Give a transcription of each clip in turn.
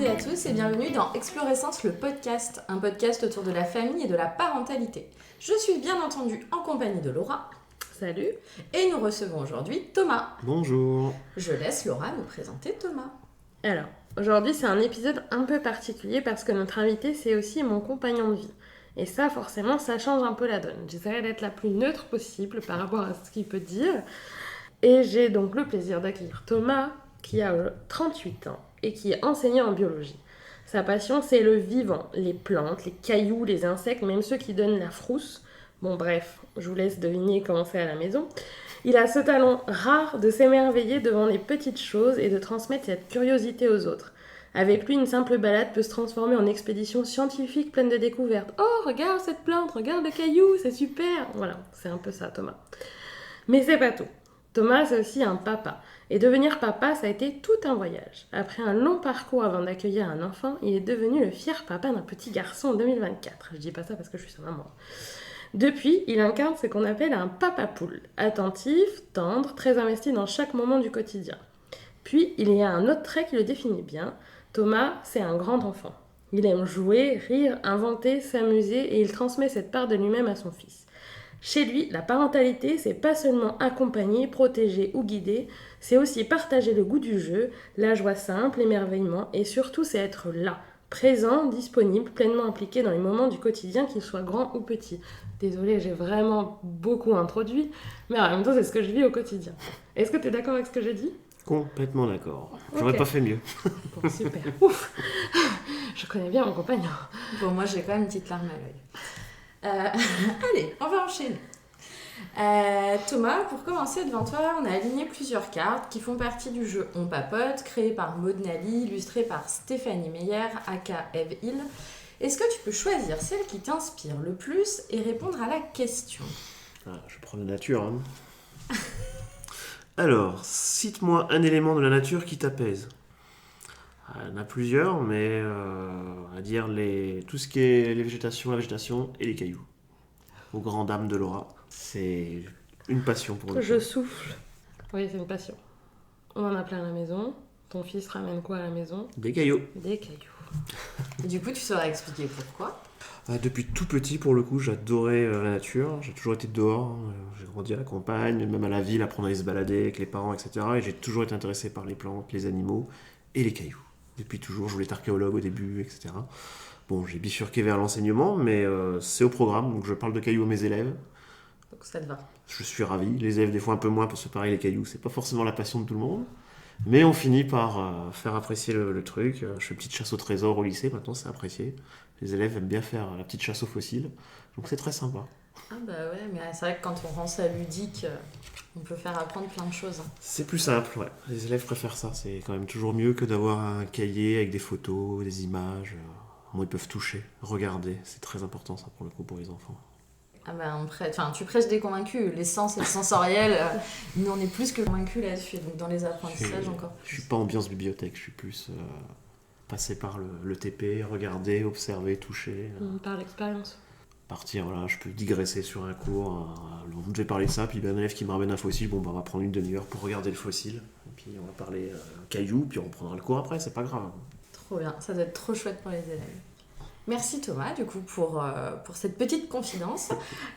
et à tous et bienvenue dans Explorescence le podcast, un podcast autour de la famille et de la parentalité. Je suis bien entendu en compagnie de Laura. Salut. Et nous recevons aujourd'hui Thomas. Bonjour. Je laisse Laura nous présenter Thomas. Alors, aujourd'hui c'est un épisode un peu particulier parce que notre invité c'est aussi mon compagnon de vie. Et ça forcément ça change un peu la donne. J'essaierai d'être la plus neutre possible par rapport à ce qu'il peut dire. Et j'ai donc le plaisir d'accueillir Thomas qui a 38 ans et qui est enseignant en biologie. Sa passion c'est le vivant, les plantes, les cailloux, les insectes, même ceux qui donnent la frousse. Bon bref, je vous laisse deviner comment c'est à la maison. Il a ce talent rare de s'émerveiller devant les petites choses et de transmettre cette curiosité aux autres. Avec lui, une simple balade peut se transformer en expédition scientifique pleine de découvertes. Oh, regarde cette plante, regarde le caillou, c'est super. Voilà, c'est un peu ça, Thomas. Mais c'est pas tout. Thomas, c'est aussi un papa. Et devenir papa, ça a été tout un voyage. Après un long parcours avant d'accueillir un enfant, il est devenu le fier papa d'un petit garçon en 2024. Je dis pas ça parce que je suis sa maman. Depuis, il incarne ce qu'on appelle un papa poule, attentif, tendre, très investi dans chaque moment du quotidien. Puis, il y a un autre trait qui le définit bien. Thomas, c'est un grand enfant. Il aime jouer, rire, inventer, s'amuser et il transmet cette part de lui-même à son fils. Chez lui, la parentalité, c'est pas seulement accompagner, protéger ou guider, c'est aussi partager le goût du jeu, la joie simple, l'émerveillement et surtout c'est être là, présent, disponible, pleinement impliqué dans les moments du quotidien, qu'ils soient grands ou petits. Désolée, j'ai vraiment beaucoup introduit, mais en même temps, c'est ce que je vis au quotidien. Est-ce que tu es d'accord avec ce que j'ai dit ? Complètement d'accord. J'aurais pas fait mieux. Bon, super. Ouf. Je connais bien mon compagnon. Bon, moi j'ai quand même une petite larme à l'œil. Allez, on va enchaîner. Thomas, pour commencer, devant toi, on a aligné plusieurs cartes qui font partie du jeu On Papote, créé par Maud Nally, illustré par Stéphanie Meyer, aka Eve Hill. Est-ce que tu peux choisir celle qui t'inspire le plus et répondre à la question ? Je prends la nature. Alors, cite-moi un élément de la nature qui t'apaise. Il y en a plusieurs, mais à dire tout ce qui est la végétation et les cailloux. Aux grandes dames de Laura, c'est une passion pour nous. Je souffle. Oui, c'est une passion. On en a plein à la maison. Ton fils ramène quoi à la maison ? Des cailloux. Des cailloux. Et du coup, tu saurais expliquer pourquoi ? Depuis tout petit, pour le coup, j'adorais la nature. J'ai toujours été dehors. J'ai grandi à la campagne, même à la ville, apprendre à aller se balader avec les parents, etc. Et j'ai toujours été intéressé par les plantes, les animaux et les cailloux. Depuis toujours, je voulais être archéologue au début, etc. Bon, j'ai bifurqué vers l'enseignement, mais c'est au programme. Donc je parle de cailloux à mes élèves. Donc ça te va. Je suis ravi. Les élèves, des fois, un peu moins, parce que pareil, les cailloux, c'est pas forcément la passion de tout le monde. Mais on finit par faire apprécier le truc. Je fais une petite chasse au trésor au lycée, maintenant c'est apprécié. Les élèves aiment bien faire la petite chasse aux fossiles. Donc c'est très sympa. Ah bah ouais, mais c'est vrai que quand on rend ça ludique, on peut faire apprendre plein de choses. C'est plus simple, ouais. Les élèves préfèrent ça. C'est quand même toujours mieux que d'avoir un cahier avec des photos, des images. Moi, ils peuvent toucher, regarder. C'est très important ça pour le coup pour les enfants. Ah bah tu prêches des convaincus. L'essence et le sensoriel, nous on est plus que convaincus là-dessus. Donc dans les apprentissages encore plus. Je suis pas ambiance bibliothèque, je suis plus passer par le TP, regarder, observer, toucher. Par l'expérience. Partir, voilà, je peux digresser sur un cours. On devait parler de ça, puis un élève qui me ramène un fossile, bon bah on va prendre une demi-heure pour regarder le fossile. Et puis on va parler caillou, puis on prendra le cours après, c'est pas grave. Trop bien, ça doit être trop chouette pour les élèves. Merci Thomas, du coup, pour cette petite confidence.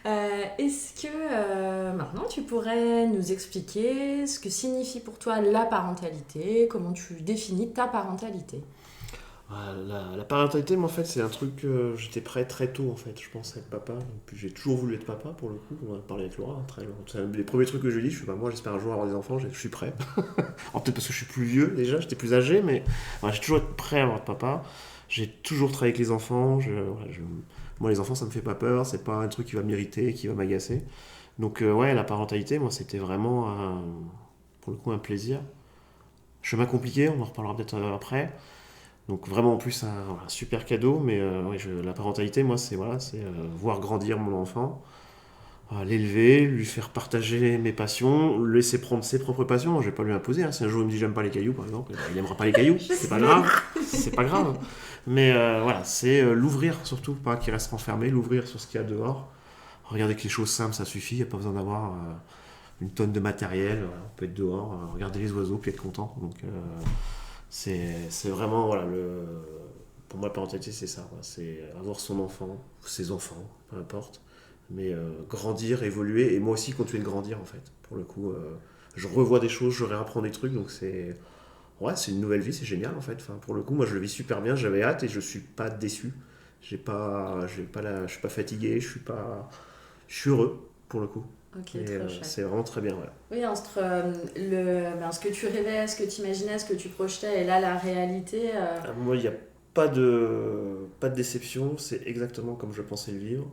Est-ce que maintenant tu pourrais nous expliquer ce que signifie pour toi la parentalité, comment tu définis ta parentalité ? La parentalité, moi, en fait, c'est un truc que j'étais prêt très tôt, en fait. Je pensais être papa. Puis j'ai toujours voulu être papa, pour le coup. On en a parlé avec Laura, très long. C'est un des premiers trucs que je lui ai dit. Moi, j'espère un jour avoir des enfants. Je suis prêt. Alors, peut-être parce que je suis plus vieux, déjà. J'étais plus âgé, mais j'ai toujours été prêt à avoir papa. J'ai toujours travaillé avec les enfants. Moi, les enfants, ça me fait pas peur. C'est pas un truc qui va m'irriter, qui va m'agacer. Donc, la parentalité, moi, c'était vraiment, pour le coup, un plaisir. Chemin compliqué, on en reparlera peut-être après. Donc vraiment en plus un super cadeau, mais la parentalité, moi, c'est voir grandir mon enfant, l'élever, lui faire partager mes passions, le laisser prendre ses propres passions. Je vais pas lui imposer. Si un jour il me dit j'aime pas les cailloux, par exemple, il n'aimera pas les cailloux. C'est pas grave. C'est pas grave. Mais c'est l'ouvrir surtout, pas qu'il reste enfermé, l'ouvrir sur ce qu'il y a dehors. Regarder que les choses simples, ça suffit. Il n'y a pas besoin d'avoir une tonne de matériel. On peut être dehors, regarder les oiseaux, puis être content. Donc C'est vraiment, voilà, pour moi, la parentalité, c'est ça. Quoi. C'est avoir son enfant, ses enfants, peu importe. Mais grandir, évoluer, et moi aussi continuer de grandir, en fait. Pour le coup, je revois des choses, je réapprends des trucs, donc c'est une nouvelle vie, c'est génial, en fait. Enfin, pour le coup, moi, je le vis super bien, j'avais hâte et je suis pas déçu. Je suis pas fatigué, je suis heureux, pour le coup. Ok, Et trop chouette. c'est vraiment très bien, ouais. Oui, entre ce que tu rêvais, ce que tu imaginais, ce que tu projetais, et là, la réalité. Moi, il n'y a pas de déception, c'est exactement comme je pensais le vivre.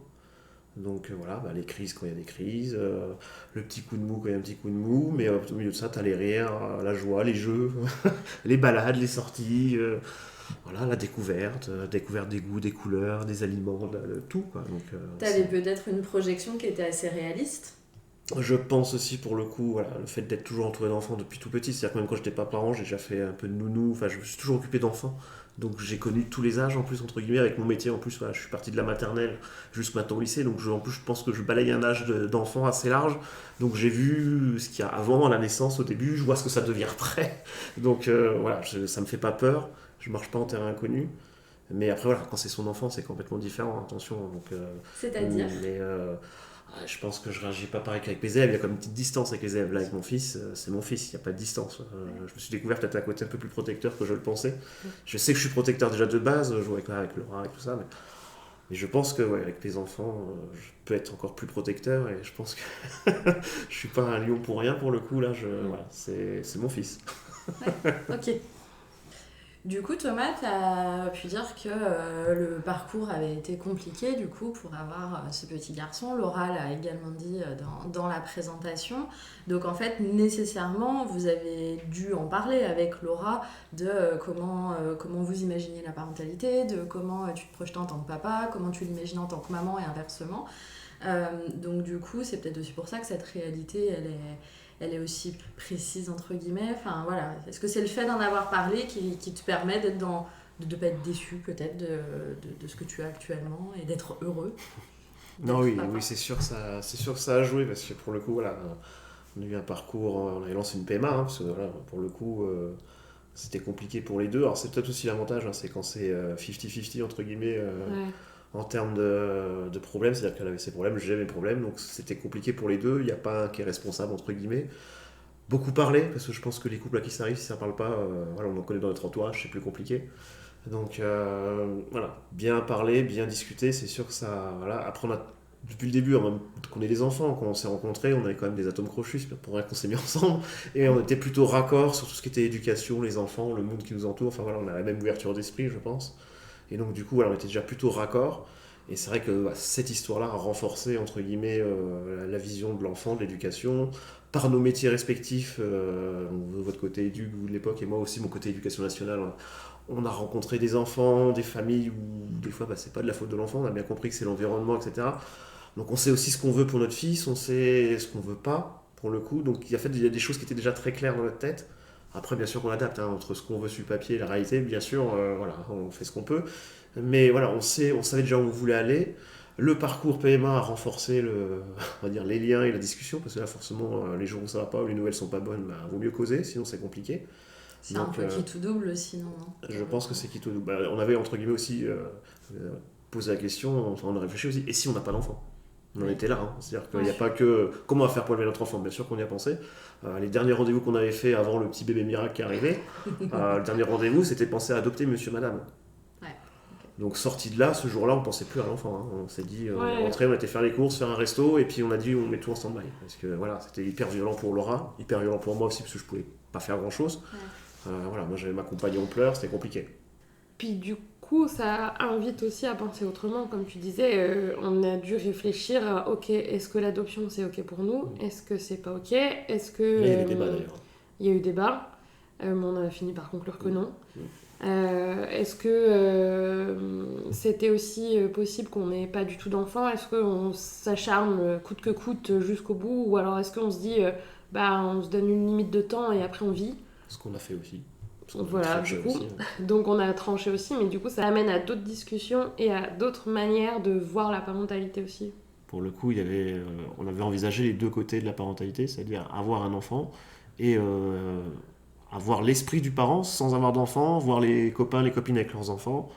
Donc voilà, bah, les crises quand il y a des crises, le petit coup de mou quand il y a un petit coup de mou, mais au milieu de ça, tu as les rires, la joie, les jeux, les balades, les sorties, voilà, la découverte des goûts, des couleurs, des aliments, tout. Quoi. Donc, T'avais peut-être une projection qui était assez réaliste. je pense aussi pour le coup, voilà, le fait d'être toujours entouré d'enfants depuis tout petit, c'est-à-dire que même quand j'étais pas parent, j'ai déjà fait un peu de nounou, enfin je me suis toujours occupé d'enfants. Donc j'ai connu tous les âges en plus, entre guillemets, avec mon métier en plus, voilà, je suis parti de la maternelle jusqu'à maintenant au lycée, donc en plus je pense que je balaye un âge d'enfant assez large. Donc j'ai vu ce qu'il y a avant, à la naissance, au début, je vois ce que ça devient après. Donc voilà, ça me fait pas peur, je marche pas en terrain inconnu. Mais après voilà, quand c'est son enfant, c'est complètement différent, attention. Donc, C'est-à-dire. mais je pense que je réagis pas pareil qu'avec mes élèves, il y a comme une petite distance avec les élèves. Là, avec mon fils, c'est mon fils, il n'y a pas de distance. Je me suis découvert peut-être un côté un peu plus protecteur que je le pensais. Je sais que je suis protecteur déjà de base, je joue avec Laura et tout ça, mais je pense que ouais, avec mes enfants, je peux être encore plus protecteur et je pense que je suis pas un lion pour rien pour le coup. Là, voilà, c'est mon fils. Ok. Du coup, Thomas, tu as pu dire que le parcours avait été compliqué du coup pour avoir ce petit garçon. Laura l'a également dit dans la présentation. Donc en fait, nécessairement, vous avez dû en parler avec Laura de comment vous imaginez la parentalité, de comment tu te projetais en tant que papa, comment tu l'imaginais en tant que maman et inversement. Donc du coup, c'est peut-être aussi pour ça que cette réalité, elle est aussi précise entre guillemets. Enfin voilà, est-ce que c'est le fait d'en avoir parlé qui te permet d'être de ne pas être déçu peut-être de ce que tu as actuellement et d'être heureux? Non, oui, oui, c'est sûr que ça a joué parce que pour le coup, voilà, on a eu un parcours, on avait lancé une PMA, parce que voilà, pour le coup, c'était compliqué pour les deux. Alors c'est peut-être aussi l'avantage, c'est quand c'est 50-50 entre guillemets. Ouais. En termes de problèmes, c'est-à-dire qu'elle avait ses problèmes, j'ai mes problèmes, donc c'était compliqué pour les deux, il n'y a pas un qui est responsable, entre guillemets. Beaucoup parler, parce que je pense que les couples à qui ça arrive, si ça ne parle pas, voilà, on en connaît dans notre entourage, c'est plus compliqué. Donc voilà, bien parler, bien discuter, c'est sûr que ça... Voilà. Après, depuis le début, même qu'on ait des enfants, quand on s'est rencontrés, on avait quand même des atomes crochus, c'est pas pour rien qu'on s'est mis ensemble, et on était plutôt raccord sur tout ce qui était éducation, les enfants, le monde qui nous entoure, enfin voilà, on a la même ouverture d'esprit, je pense. Et donc, du coup, voilà, on était déjà plutôt raccord. Et c'est vrai que cette histoire-là a renforcé, entre guillemets, la vision de l'enfant, de l'éducation, par nos métiers respectifs, votre côté éduc, vous de l'époque, et moi aussi, mon côté éducation nationale. On a rencontré des enfants, des familles où, des fois, c'est pas de la faute de l'enfant, on a bien compris que c'est l'environnement, etc. Donc, on sait aussi ce qu'on veut pour notre fils, on sait ce qu'on veut pas, pour le coup. Donc, il y a des choses qui étaient déjà très claires dans notre tête. Après, bien sûr qu'on adapte entre ce qu'on veut sur le papier et la réalité, bien sûr, voilà, on fait ce qu'on peut. Mais voilà, on savait déjà où on voulait aller. Le parcours PMA a renforcé on va dire, les liens et la discussion, parce que là, forcément, les jours où ça va pas, où les nouvelles sont pas bonnes, vaut mieux causer, sinon c'est compliqué. C'est un Donc, peu qui tout double sinon, non? je pense que c'est qui tout. On avait, entre guillemets, aussi posé la question, enfin, on a réfléchi aussi, et si on n'a pas d'enfant? On en était là, hein. C'est-à-dire qu'il n'y a pas que comment on va faire pour élever notre enfant, bien sûr qu'on y a pensé. Les derniers rendez-vous qu'on avait fait avant le petit bébé miracle qui arrivait, le dernier rendez-vous c'était de penser à adopter monsieur, madame. Ouais. Donc sorti de là, ce jour-là, on pensait plus à l'enfant. Hein. On s'est dit, on est Ouais. rentré, on était faire les courses, faire un resto, et puis on a dit on met tout en stand-by. Parce que voilà, c'était hyper violent pour Laura, hyper violent pour moi aussi, parce que je pouvais pas faire grand-chose. Ouais. Voilà, moi j'avais ma compagne en pleurs, c'était compliqué. Puis du coup, ça invite aussi à penser autrement. Comme tu disais, on a dû réfléchir à, ok, est-ce que l'adoption c'est ok pour nous? Est-ce que c'est pas ok? Est-ce que... Là, il y avait débat d'ailleurs. Il y a eu débat, mais on a fini par conclure que non. Mm. Est-ce que c'était aussi possible qu'on n'ait pas du tout d'enfant? Est-ce qu'on s'acharne coûte que coûte jusqu'au bout? Ou alors est-ce qu'on se dit, on se donne une limite de temps et après on vit? Ce qu'on a fait aussi. Voilà, du coup, donc on a tranché aussi, mais du coup ça amène à d'autres discussions et à d'autres manières de voir la parentalité aussi. Pour le coup, on avait envisagé les deux côtés de la parentalité, c'est-à-dire avoir un enfant et avoir l'esprit du parent sans avoir d'enfants, voir les copains, les copines avec leurs enfants,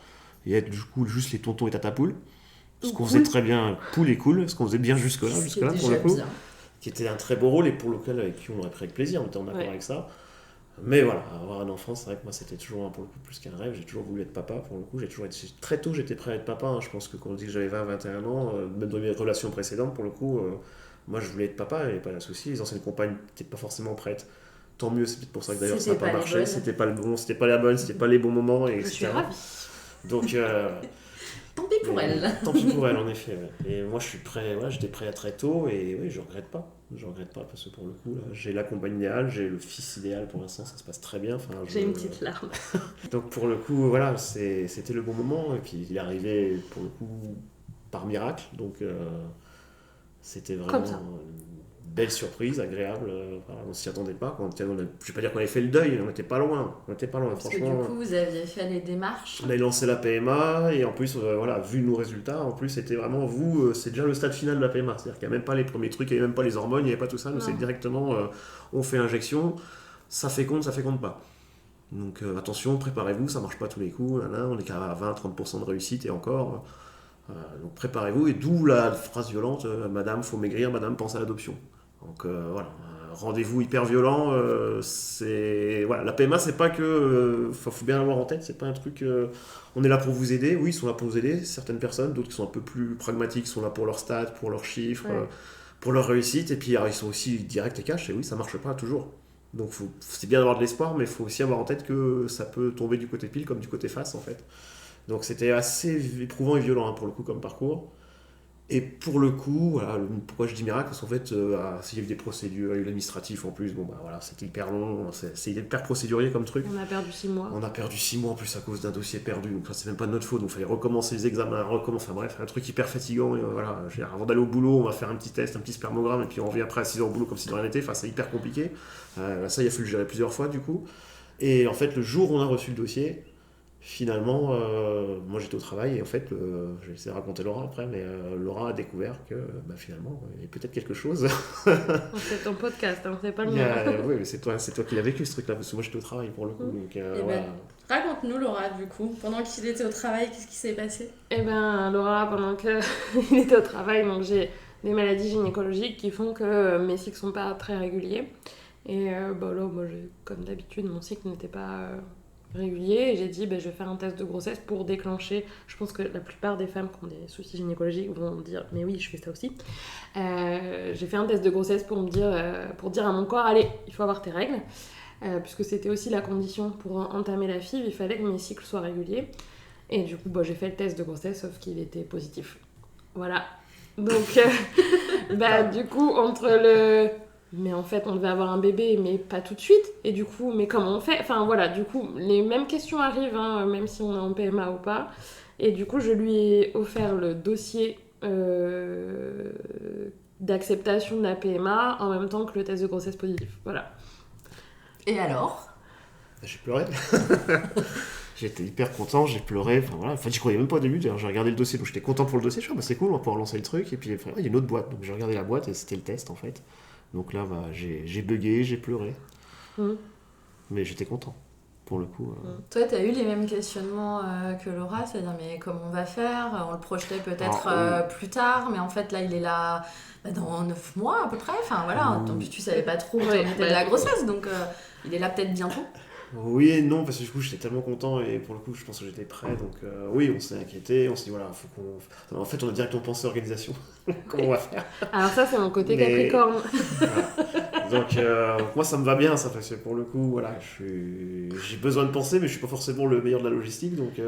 et être du coup juste les tontons et tata poule. Ce qu'on faisait très bien, poule et cool, ce qu'on faisait bien jusque-là pour le coup. Bien. Qui était un très beau rôle et pour lequel avec qui on aurait pris avec plaisir, on était en accord avec ça. Mais voilà, avoir un enfant, c'est vrai que moi c'était toujours pour le coup plus qu'un rêve, j'ai toujours voulu être papa pour le coup, très tôt j'étais prêt à être papa, hein. Je pense que quand on dit que j'avais 20-21 ans, même dans mes relations précédentes pour le coup, moi je voulais être papa, il n'y avait pas de souci, les anciennes compagnes n'étaient pas forcément prêtes. Tant mieux, c'est peut-être pour ça que d'ailleurs ça n'a pas marché, c'était pas le bon, c'était pas la bonne, c'était pas les bons moments, et Je suis ravie. Donc tant pis pour elle. Tant pis pour elle, en effet. Ouais. Et moi, je suis prêt, j'étais prêt à très tôt et oui, je regrette pas. Je regrette pas parce que pour le coup, là, j'ai la compagne idéale, j'ai le fils idéal pour l'instant, ça se passe très bien. Enfin, j'ai une petite larme. Donc pour le coup, voilà, c'était le bon moment et puis il est arrivé pour le coup par miracle. Donc c'était vraiment une belle surprise, agréable. Voilà, on s'y attendait pas. Je vais pas dire qu'on avait fait le deuil, on n'était pas loin. Parce franchement. Que du coup, vous aviez fait les démarches. On a lancé la PMA et en plus, voilà, vu nos résultats, en plus c'était vraiment c'est déjà le stade final de la PMA. C'est-à-dire qu'il n'y a même pas les premiers trucs, il n'y avait même pas les hormones, il n'y avait pas tout ça. Nous, c'est directement, on fait injection, ça féconde pas. Donc attention, préparez-vous, ça marche pas tous les coups. On est qu'à 20-30% de réussite et encore. Donc préparez-vous et d'où la phrase violente, Madame, faut maigrir, Madame, pense à l'adoption. Donc voilà, rendez-vous hyper violent. Voilà, la PMA, c'est pas que. Faut bien l'avoir en tête, c'est pas un truc. On est là pour vous aider. Oui, ils sont là pour vous aider, certaines personnes. D'autres qui sont un peu plus pragmatiques sont là pour leurs stats, pour leurs chiffres, pour leur réussite. Et puis ils sont aussi directs et cash. Et oui, ça marche pas toujours. Donc c'est bien d'avoir de l'espoir, mais il faut aussi avoir en tête que ça peut tomber du côté pile comme du côté face en fait. Donc c'était assez éprouvant et violent pour le coup comme parcours. Et pour le coup, voilà, pourquoi je dis miracle, parce qu'en fait, s'il y a eu des procédures, il y a eu l'administratif en plus, voilà, c'était hyper long, c'est hyper procédurier comme truc. On a perdu 6 mois. On a perdu 6 mois en plus à cause d'un dossier perdu, donc ça c'est même pas de notre faute, donc il fallait recommencer les examens, enfin bref, un truc hyper fatigant, et voilà, avant d'aller au boulot, on va faire un petit test, un petit spermogramme, et puis on revient après à 6 heures au boulot comme si de rien n'était, enfin c'est hyper compliqué. Ça il a fallu le gérer plusieurs fois du coup. Et en fait, le jour où on a reçu le dossier, finalement, moi j'étais au travail et en fait, je vais essayer de raconter Laura après, mais Laura a découvert que finalement, il y a peut-être quelque chose. C'est ton podcast, hein, c'est pas le mien. Oui, mais c'est toi qui l'as vécu ce truc-là, parce que moi j'étais au travail pour le coup. Donc, voilà. Raconte-nous Laura, du coup, pendant qu'il était au travail, qu'est-ce qui s'est passé? Laura, pendant qu'il était au travail, donc j'ai des maladies gynécologiques qui font que mes cycles sont pas très réguliers. Et là, moi, comme d'habitude, mon cycle n'était pas régulier et j'ai dit je vais faire un test de grossesse pour déclencher. Je pense que la plupart des femmes qui ont des soucis gynécologiques vont me dire mais oui, je fais ça aussi. J'ai fait un test de grossesse pour dire à mon corps allez, il faut avoir tes règles, puisque c'était aussi la condition pour entamer la FIV, il fallait que mes cycles soient réguliers. Et du coup j'ai fait le test de grossesse sauf qu'il était positif. Voilà. Donc du coup entre le mais en fait on devait avoir un bébé mais pas tout de suite et du coup mais comment on fait, enfin voilà, du coup les mêmes questions arrivent hein, même si on est en PMA ou pas, et du coup je lui ai offert le dossier d'acceptation de la PMA en même temps que le test de grossesse positif, voilà. Et alors? J'ai pleuré. J'étais hyper content, j'ai pleuré, enfin voilà, j'y croyais même pas au début, j'ai regardé le dossier, donc j'étais content pour le dossier, je me suis dit c'est cool, on va pouvoir lancer le truc, et puis il y a une autre boîte, donc j'ai regardé la boîte et c'était le test en fait. Donc là, j'ai bugué, j'ai pleuré. Mais j'étais content, pour le coup. Toi, tu as eu les mêmes questionnements que Laura, c'est-à-dire, mais comment on va faire? On le projetait peut-être plus tard, mais en fait, là, il est là dans 9 mois à peu près. Enfin, voilà, en plus, tu savais pas trop où t'en étais de la grossesse, donc il est là peut-être bientôt. Oui et non, parce que du coup j'étais tellement content et pour le coup je pense que j'étais prêt, donc oui, on s'est inquiété, on s'est dit voilà, faut qu'on... En fait on a directement pensé organisation, comment on va faire. Alors ça c'est mon côté Capricorne. Voilà. Donc moi ça me va bien ça, parce que pour le coup voilà, j'ai besoin de penser mais je suis pas forcément le meilleur de la logistique, donc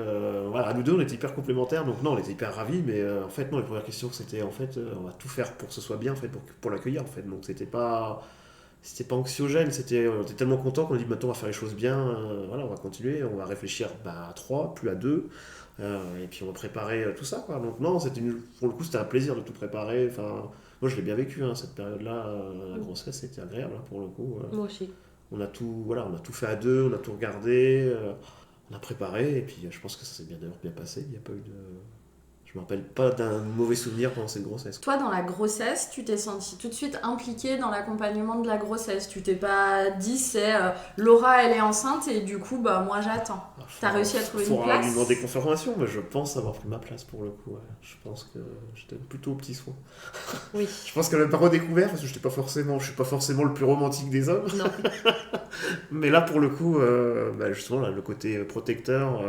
voilà, nous deux on était hyper complémentaires, donc non on était hyper ravis, mais en fait non, les premières questions c'était en fait on va tout faire pour que ce soit bien en fait, pour l'accueillir en fait, donc c'était pas anxiogène, on était tellement content qu'on a dit maintenant on va faire les choses bien, voilà, on va continuer, on va réfléchir à 3, plus à 2, et puis on va préparer tout ça quoi. Donc non, pour le coup c'était un plaisir de tout préparer, enfin, moi je l'ai bien vécu cette période-là, la grossesse c'était agréable pour le coup. Moi aussi. On a tout fait à 2, on a tout regardé, on a préparé, et puis je pense que ça s'est bien passé, il n'y a pas eu de... Je me rappelle pas d'un mauvais souvenir pendant cette grossesse. Toi, dans la grossesse, tu t'es sentie tout de suite impliquée dans l'accompagnement de la grossesse. Tu t'es pas dit, c'est Laura, elle est enceinte et du coup, bah moi j'attends. T'as réussi à trouver une place? Lui demander confirmation, mais je pense avoir pris ma place pour le coup. Ouais. Je pense que j'étais plutôt au petit soin. Oui. Je pense qu'elle m'a pas redécouvert parce que je suis pas forcément le plus romantique des hommes. Non. Mais là, pour le coup, justement, là, le côté protecteur,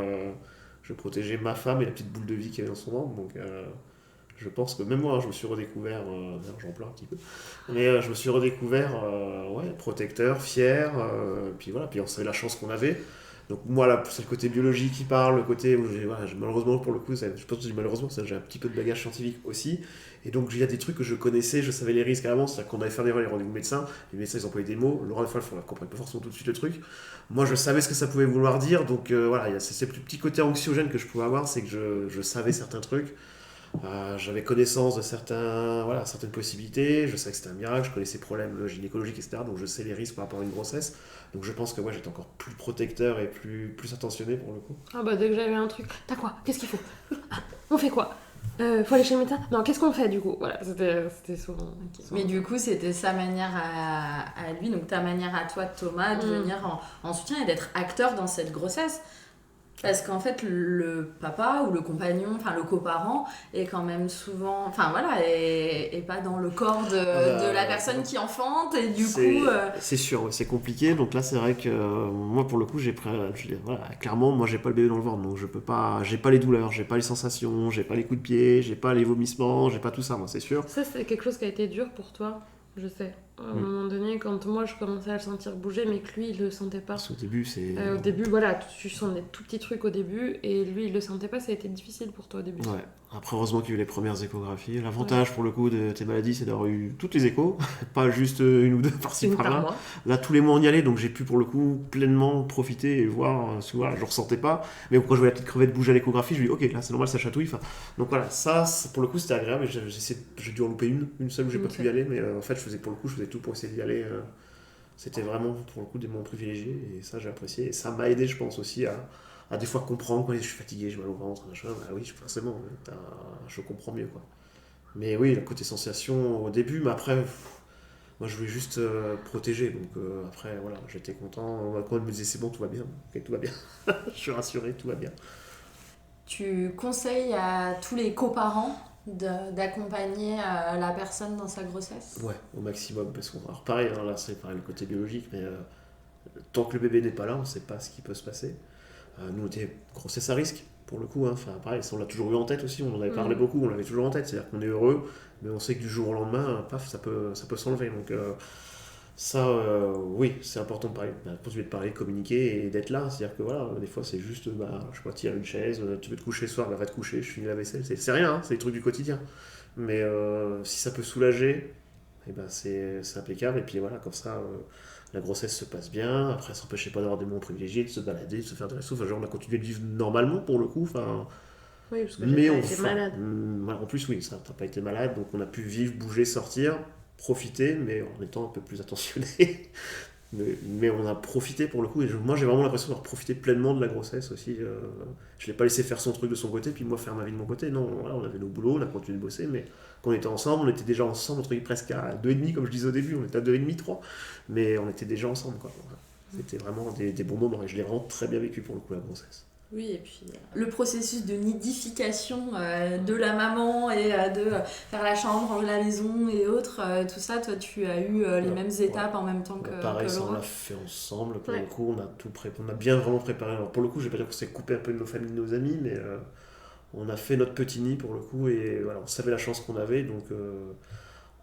je protégeais ma femme et la petite boule de vie qu'il y avait dans son ventre. Donc, je pense que même moi, je me suis redécouvert, j'en pleure un petit peu, mais je me suis redécouvert protecteur, fier, puis voilà, puis on savait la chance qu'on avait. Donc moi, là, c'est le côté biologique qui parle, le côté où malheureusement, pour le coup, je pense que malheureusement, j'ai un petit peu de bagage scientifique aussi. Et donc, il y a des trucs que je connaissais, je savais les risques à l'avance. C'est-à-dire qu'on avait fait les rendez-vous médecins, les médecins, ils employaient des mots. Laura, des fois, elle ne comprenait pas forcément tout de suite le truc. Moi, je savais ce que ça pouvait vouloir dire. Donc, il y a ces petits côtés anxiogènes que je pouvais avoir, c'est que je savais certains trucs. J'avais connaissance de certaines possibilités, je savais que c'était un miracle, je connaissais les problèmes gynécologiques, etc. Donc je sais les risques par rapport à une grossesse. Donc je pense que j'étais encore plus protecteur et plus attentionné pour le coup. Ah bah dès que j'avais un truc, t'as quoi? Qu'est-ce qu'il faut? On fait quoi? Faut aller chez le médecin? Non, qu'est-ce qu'on fait du coup? Voilà, c'était souvent... Okay. Mais du coup, c'était sa manière à lui, donc ta manière à toi, Thomas, de venir en soutien et d'être acteur dans cette grossesse. Parce qu'en fait, le papa ou le compagnon, enfin le coparent, est quand même souvent, est pas dans le corps de la personne qui enfante, et du coup... C'est sûr, c'est compliqué, donc là c'est vrai que moi pour le coup, clairement, moi j'ai pas le bébé dans le ventre, donc j'ai pas les douleurs, j'ai pas les sensations, j'ai pas les coups de pied, j'ai pas les vomissements, j'ai pas tout ça, moi c'est sûr. Ça c'est quelque chose qui a été dur pour toi, je sais. À un moment donné, quand moi je commençais à le sentir bouger, mais que lui il le sentait pas. Parce qu'au début, au début, voilà, tu sens des tout petits trucs au début, et lui il le sentait pas, ça a été difficile pour toi au début. Ouais. Après, heureusement qu'il y a eu les premières échographies. L'avantage pour le coup de tes maladies, c'est d'avoir eu toutes les échos, pas juste une ou deux par-ci par-là. Là, tous les mois on y allait, donc j'ai pu pour le coup pleinement profiter et voir. Je ressentais pas, mais quand je voyais la petite crevette bouger à l'échographie, je me dis ok, là c'est normal, ça chatouille. Donc voilà, ça pour le coup c'était agréable. J'ai dû en louper une seule où j'ai pas pu y aller, mais en fait je faisais tout pour essayer d'y aller. C'était vraiment pour le coup des moments privilégiés et ça j'ai apprécié. Et ça m'a aidé, je pense aussi à des fois comprendre quand je suis fatigué, j'ai mal au ventre, machin. Bah oui, forcément, je comprends mieux quoi. Mais oui, le côté sensation au début, mais après, moi je voulais juste protéger. Donc après, voilà, j'étais content. Quand elle me disait c'est bon, tout va bien, ok, tout va bien. Je suis rassuré, tout va bien. Tu conseilles à tous les coparents d'accompagner la personne dans sa grossesse? Ouais, au maximum, parce qu'on alors pareil, là c'est pareil le côté biologique, mais tant que le bébé n'est pas là, on ne sait pas ce qui peut se passer. Nous, on était grossesse à risque, pour le coup. Pareil, ça, on l'a toujours eu en tête aussi, on en avait parlé beaucoup, on l'avait toujours en tête. C'est-à-dire qu'on est heureux, mais on sait que du jour au lendemain, paf, ça peut s'enlever. Donc oui, c'est important de parler, continuer de parler, communiquer et d'être là. C'est-à-dire que voilà, des fois, c'est juste, je sais pas, tirer une chaise, tu veux te coucher ce soir, va te coucher, je finis la vaisselle. C'est rien, c'est des trucs du quotidien. Mais si ça peut soulager, c'est impeccable. Et puis voilà, comme ça... la grossesse se passe bien, après ça n'empêchait pas d'avoir des moments privilégiés, de se balader, de se faire de la souffle. On a continué de vivre normalement pour le coup. Oui, parce que j'ai pas été malade. En plus, oui, ça, t'as pas été malade, donc on a pu vivre, bouger, sortir, profiter, mais en étant un peu plus attentionné. mais on a profité pour le coup, et moi j'ai vraiment l'impression d'avoir profité pleinement de la grossesse aussi. Je l'ai pas laissé faire son truc de son côté, puis moi faire ma vie de mon côté. Non, voilà, on avait nos boulots, on a continué de bosser, mais quand on était ensemble, on était déjà ensemble, presque à 2,5 comme je disais au début, on était à 2,5, 3, mais on était déjà ensemble, quoi. C'était vraiment des bons moments, et je l'ai vraiment très bien vécu pour le coup, la grossesse. Oui, et puis le processus de nidification de la maman et de faire la chambre, ranger la maison et autres, tout ça, toi tu as eu les mêmes étapes en même temps que pareil, que ça Laura. on l'a fait ensemble, pour le coup on a bien vraiment préparé. Alors pour le coup, je vais pas dire qu'on s'est coupé un peu de nos familles, de nos amis, mais on a fait notre petit nid pour le coup, et voilà, on savait la chance qu'on avait, donc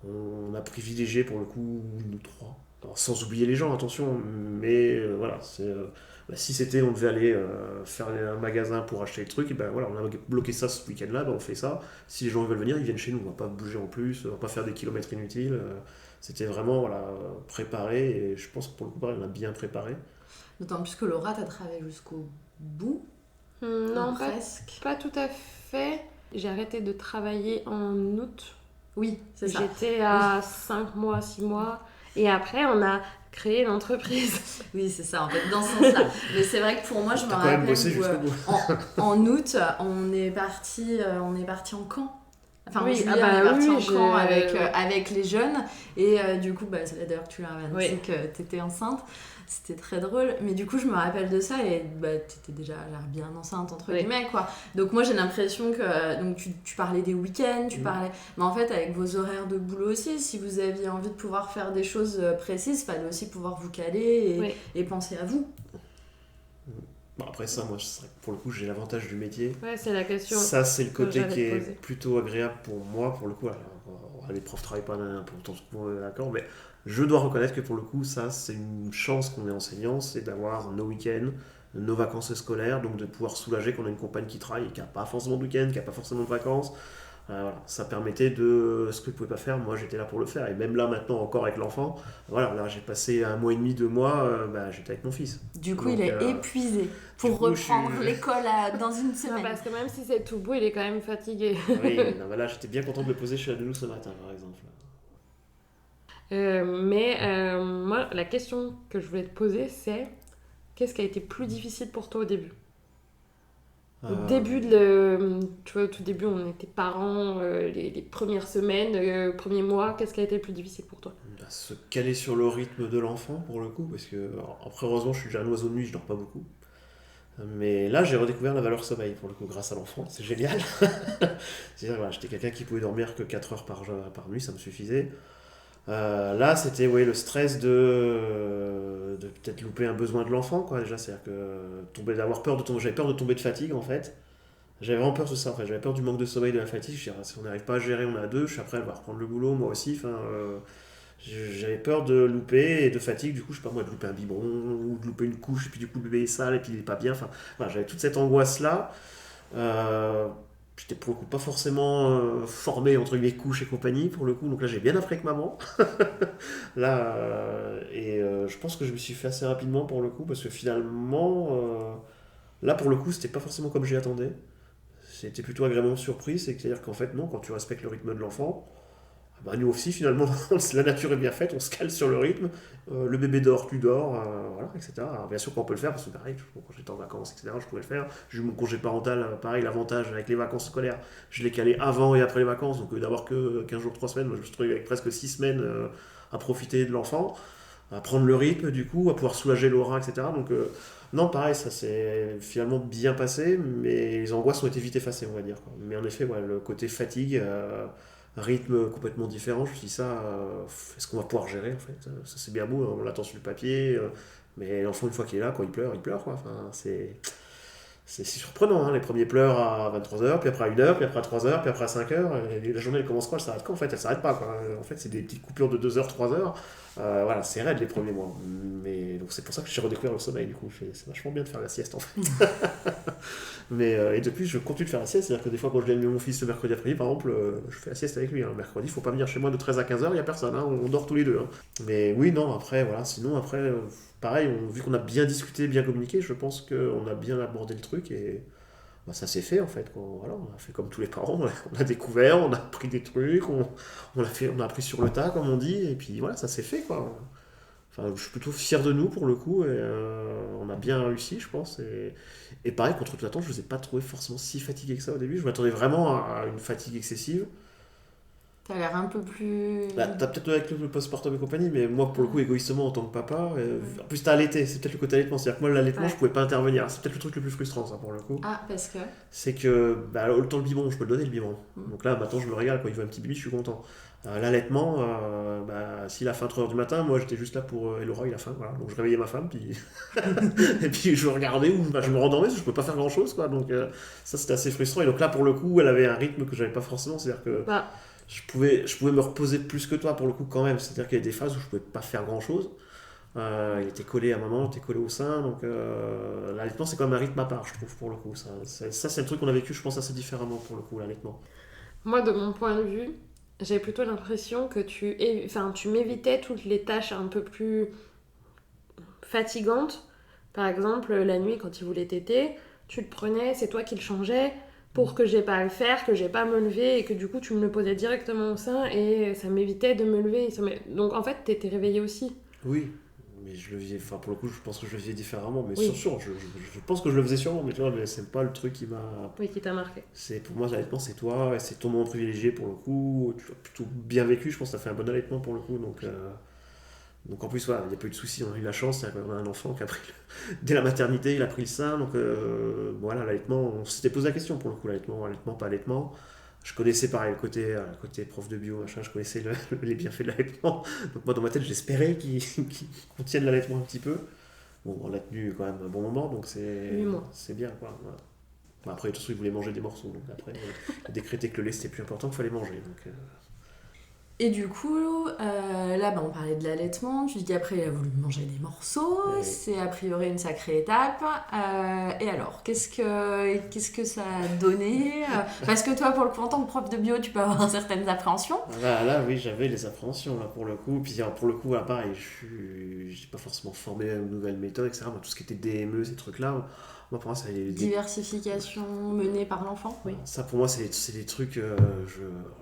on a privilégié pour le coup nous trois. Alors, sans oublier les gens, attention, mais voilà, si c'était, on devait aller faire un magasin pour acheter le truc, et voilà, on a bloqué ça ce week-end-là, on fait ça. Si les gens veulent venir, ils viennent chez nous, on va pas bouger en plus, on va pas faire des kilomètres inutiles. C'était vraiment préparé, et je pense que pour le coup, on a bien préparé. D'autant plus que Laura, t'as travaillé jusqu'au bout. Non, presque. Pas tout à fait. J'ai arrêté de travailler en août. Oui, c'est ça. J'étais à 5 mois, 6 mois. Et après, on a créé l'entreprise. Oui, c'est ça, en fait, dans ce sens-là. Mais c'est vrai que pour moi, je me T'as quand même rappelle bossé jusqu'au bout. en août, on est parti en camp. Enfin, Oui, en juillet, ah bah on est parti oui, en je- camp avec les jeunes. Et du coup, bah, c'est là d'ailleurs que tu l'as annoncé Oui. que t'étais enceinte. C'était très drôle. Mais du coup, je me rappelle de ça et bah, t'étais déjà l'air bien enceinte, entre Oui. guillemets, quoi. Donc moi, j'ai l'impression que... Donc tu parlais des week-ends, tu parlais... Mais en fait, avec vos horaires de boulot aussi, si vous aviez envie de pouvoir faire des choses précises, il fallait aussi pouvoir vous caler Oui. et penser à vous. Bon, après ça, moi, c'est vrai que pour le coup, j'ai l'avantage du métier. Ouais, c'est la question. Ça, c'est le côté j'allais qui est poser. plutôt agréable pour moi, pour le coup. Alors, les profs travaillent pas pour autant qu'on est d'accord, mais je dois reconnaître que pour le coup, ça, c'est une chance qu'on est enseignant, c'est d'avoir nos week-ends, nos vacances scolaires, donc de pouvoir soulager qu'on a une compagne qui travaille et qui n'a pas forcément de week-end, qui n'a pas forcément de vacances. Voilà, ça permettait de ce que je pouvais pas faire, moi j'étais là pour le faire. Et même là maintenant encore avec l'enfant, voilà, là j'ai passé 1 mois et demi, 2 mois, j'étais avec mon fils. Du coup, Donc, il est épuisé pour du coup, je reprendre suis- l'école dans une Non, semaine. parce que même si c'est tout beau, il est quand même fatigué. Oui, non, mais là j'étais bien content de le poser chez la nounou ce matin par exemple. Moi, la question que je voulais te poser, c'est qu'est-ce qui a été plus difficile pour toi au début? Au début, tu vois, au tout début, on était parents, les premières semaines, premiers mois, qu'est-ce qui a été le plus difficile pour toi? Se caler sur le rythme de l'enfant pour le coup, parce que alors, après heureusement je suis déjà un oiseau de nuit, je dors pas beaucoup. Mais là j'ai redécouvert la valeur sommeil pour le coup grâce à l'enfant, c'est génial. C'est-à-dire voilà, j'étais quelqu'un qui pouvait dormir que 4 heures par nuit, ça me suffisait. Là c'était le stress de peut-être louper un besoin de l'enfant, quoi, déjà, c'est-à-dire que d'avoir peur de tomber, j'avais peur de tomber de fatigue en fait. J'avais vraiment peur de ça, en fait. J'avais peur du manque de sommeil, de la fatigue. Je disais, si on n'arrive pas à gérer, on est à deux. Je suis après, elle va reprendre le boulot, moi aussi. J'avais peur de louper et de fatigue, du coup, je sais pas moi, de louper un biberon ou de louper une couche, et puis du coup, le bébé est sale et puis il est pas bien. Enfin, voilà, j'avais toute cette angoisse-là. J'étais pour le coup pas forcément formé entre les couches et compagnie, pour le coup, donc là, j'ai bien appris avec maman. Là, je pense que je me suis fait assez rapidement pour le coup, parce que finalement, là, pour le coup, c'était pas forcément comme j'y attendais. C'était plutôt agréablement surpris, c'est-à-dire qu'en fait, non, quand tu respectes le rythme de l'enfant, nous aussi, finalement, la nature est bien faite, on se cale sur le rythme, le bébé dort, tu dors, voilà, etc. Alors, bien sûr qu'on peut le faire, parce que pareil, quand j'étais en vacances, etc., je pouvais le faire. J'ai eu mon congé parental, pareil, l'avantage avec les vacances scolaires, je l'ai calé avant et après les vacances, donc d'avoir que 15 jours, 3 semaines, moi, je me suis retrouvé avec presque 6 semaines à profiter de l'enfant, à prendre le rythme, du coup, à pouvoir soulager l'aura, etc. Donc, non, pareil, ça s'est finalement bien passé, mais les angoisses ont été vite effacées, on va dire, quoi. Mais en effet, le côté fatigue, rythme complètement différent, je me suis dit ça, est-ce qu'on va pouvoir gérer en fait? Ça c'est bien beau, on l'attend sur le papier, mais l'enfant une fois qu'il est là, quand il pleure, quoi. Enfin, c'est surprenant, hein, les premiers pleurs à 23h, puis après à 1h, puis après à 3h, puis après à 5h, et la journée elle commence pas, elle s'arrête quand en fait? Elle s'arrête pas, quoi. En fait, c'est des petites coupures de 2h, 3h. Voilà, c'est raide les premiers mois. Mais donc c'est pour ça que j'ai redécouvert le sommeil, du coup. C'est vachement bien de faire la sieste en fait. Et depuis, je continue de faire la sieste, c'est-à-dire que des fois, quand je viens de mon fils le mercredi après-midi, par exemple, je fais la sieste avec lui. Hein. Le mercredi, il faut pas venir chez moi de 13 à 15h, il n'y a personne, hein, on dort tous les deux. Hein. Mais oui, non, après, voilà, sinon, après, pareil, vu qu'on a bien discuté, bien communiqué, je pense qu'on a bien abordé le truc et ça s'est fait en fait. Voilà, on a fait comme tous les parents, on a découvert, on a appris des trucs, on a appris sur le tas, comme on dit, et puis voilà, ça s'est fait quoi. Enfin, je suis plutôt fier de nous pour le coup, et on a bien réussi, je pense. Et pareil, contre toute attente, je ne vous ai pas trouvé forcément si fatigué que ça au début. Je m'attendais vraiment à une fatigue excessive. T'as l'air un peu plus... T'as peut-être avec le postpartum et compagnie, mais moi, pour le coup, égoïstement, en tant que papa, en plus, t'as allaité, c'est peut-être le côté allaitement. C'est-à-dire que moi, l'allaitement, je pouvais pas intervenir. C'est peut-être le truc le plus frustrant, ça, pour le coup. Ah, parce que... C'est que, autant le biberon, je peux le donner, le biberon. Donc là, maintenant, je me régale. Quand il veut un petit bibi, je suis content. L'allaitement, s'il a faim à 3h du matin, moi, j'étais juste là pour Elora, il a faim. Voilà. Donc, je réveillais ma femme, puis... et puis je regardais ou je me rendormais, parce que je pouvais pas faire grand-chose, quoi. Donc, ça, c'était assez frustrant. Et donc là, pour le coup, elle avait un rythme que j'avais pas forcément. C'est-à-dire que... Je pouvais me reposer plus que toi pour le coup quand même, c'est-à-dire qu'il y a des phases où je pouvais pas faire grand-chose. Il était collé à maman, il était collé au sein, donc l'allaitement c'est quand même un rythme à part, je trouve, pour le coup. Ça c'est le truc qu'on a vécu, je pense, assez différemment pour le coup, l'allaitement. Moi, de mon point de vue, j'ai plutôt l'impression que tu m'évitais toutes les tâches un peu plus fatigantes. Par exemple, la nuit, quand il voulait téter, tu le prenais, c'est toi qui le changeais. pour que j'ai pas à le faire, que j'ai pas à me lever et que du coup tu me le posais directement au sein et ça m'évitait de me lever. Donc en fait t'étais réveillée aussi. Oui, mais je le faisais, enfin pour le coup, je pense que je le faisais différemment, mais Oui. sûr, je pense que je le faisais sûrement, mais tu vois, mais c'est pas le truc qui m'a. Oui, qui t'a marqué. C'est, pour moi, l'allaitement, c'est toi, et c'est ton moment privilégié pour le coup, tu l'as plutôt bien vécu, je pense que t'as fait un bon allaitement pour le coup, donc en plus, voilà, il n'y a pas eu de soucis, on a eu la chance, c'est-à-dire qu'on a un enfant qui a pris, dès la maternité, il a pris le sein, donc voilà, l'allaitement, on s'était posé la question pour le coup, allaitement, pas allaitement. Je connaissais pareil le côté prof de bio, machin, je connaissais les bienfaits de l'allaitement. Donc moi dans ma tête j'espérais qu'on tienne l'allaitement un petit peu. Bon, on l'a tenu quand même un bon moment, donc 8 mois. c'est bien quoi. Voilà. Bon, après de toute façon il voulait manger des morceaux, donc après il a décrété que le lait c'était plus important qu'il fallait manger. Donc, Et du coup, là, on parlait de l'allaitement. Tu dis qu'après, il a voulu manger des morceaux. Ouais. C'est a priori une sacrée étape. Et alors, qu'est-ce que ça a donné Parce que toi, pour le coup, en tant que prof de bio, tu peux avoir certaines appréhensions. là, oui, j'avais les appréhensions là pour le coup. Puis alors, pour le coup, là, pareil, je n'ai pas forcément formé à une nouvelle méthode, etc. Moi, tout ce qui était DME, ces trucs-là, moi pour moi, ça Diversification menée par l'enfant. Oui. ça pour moi c'est des trucs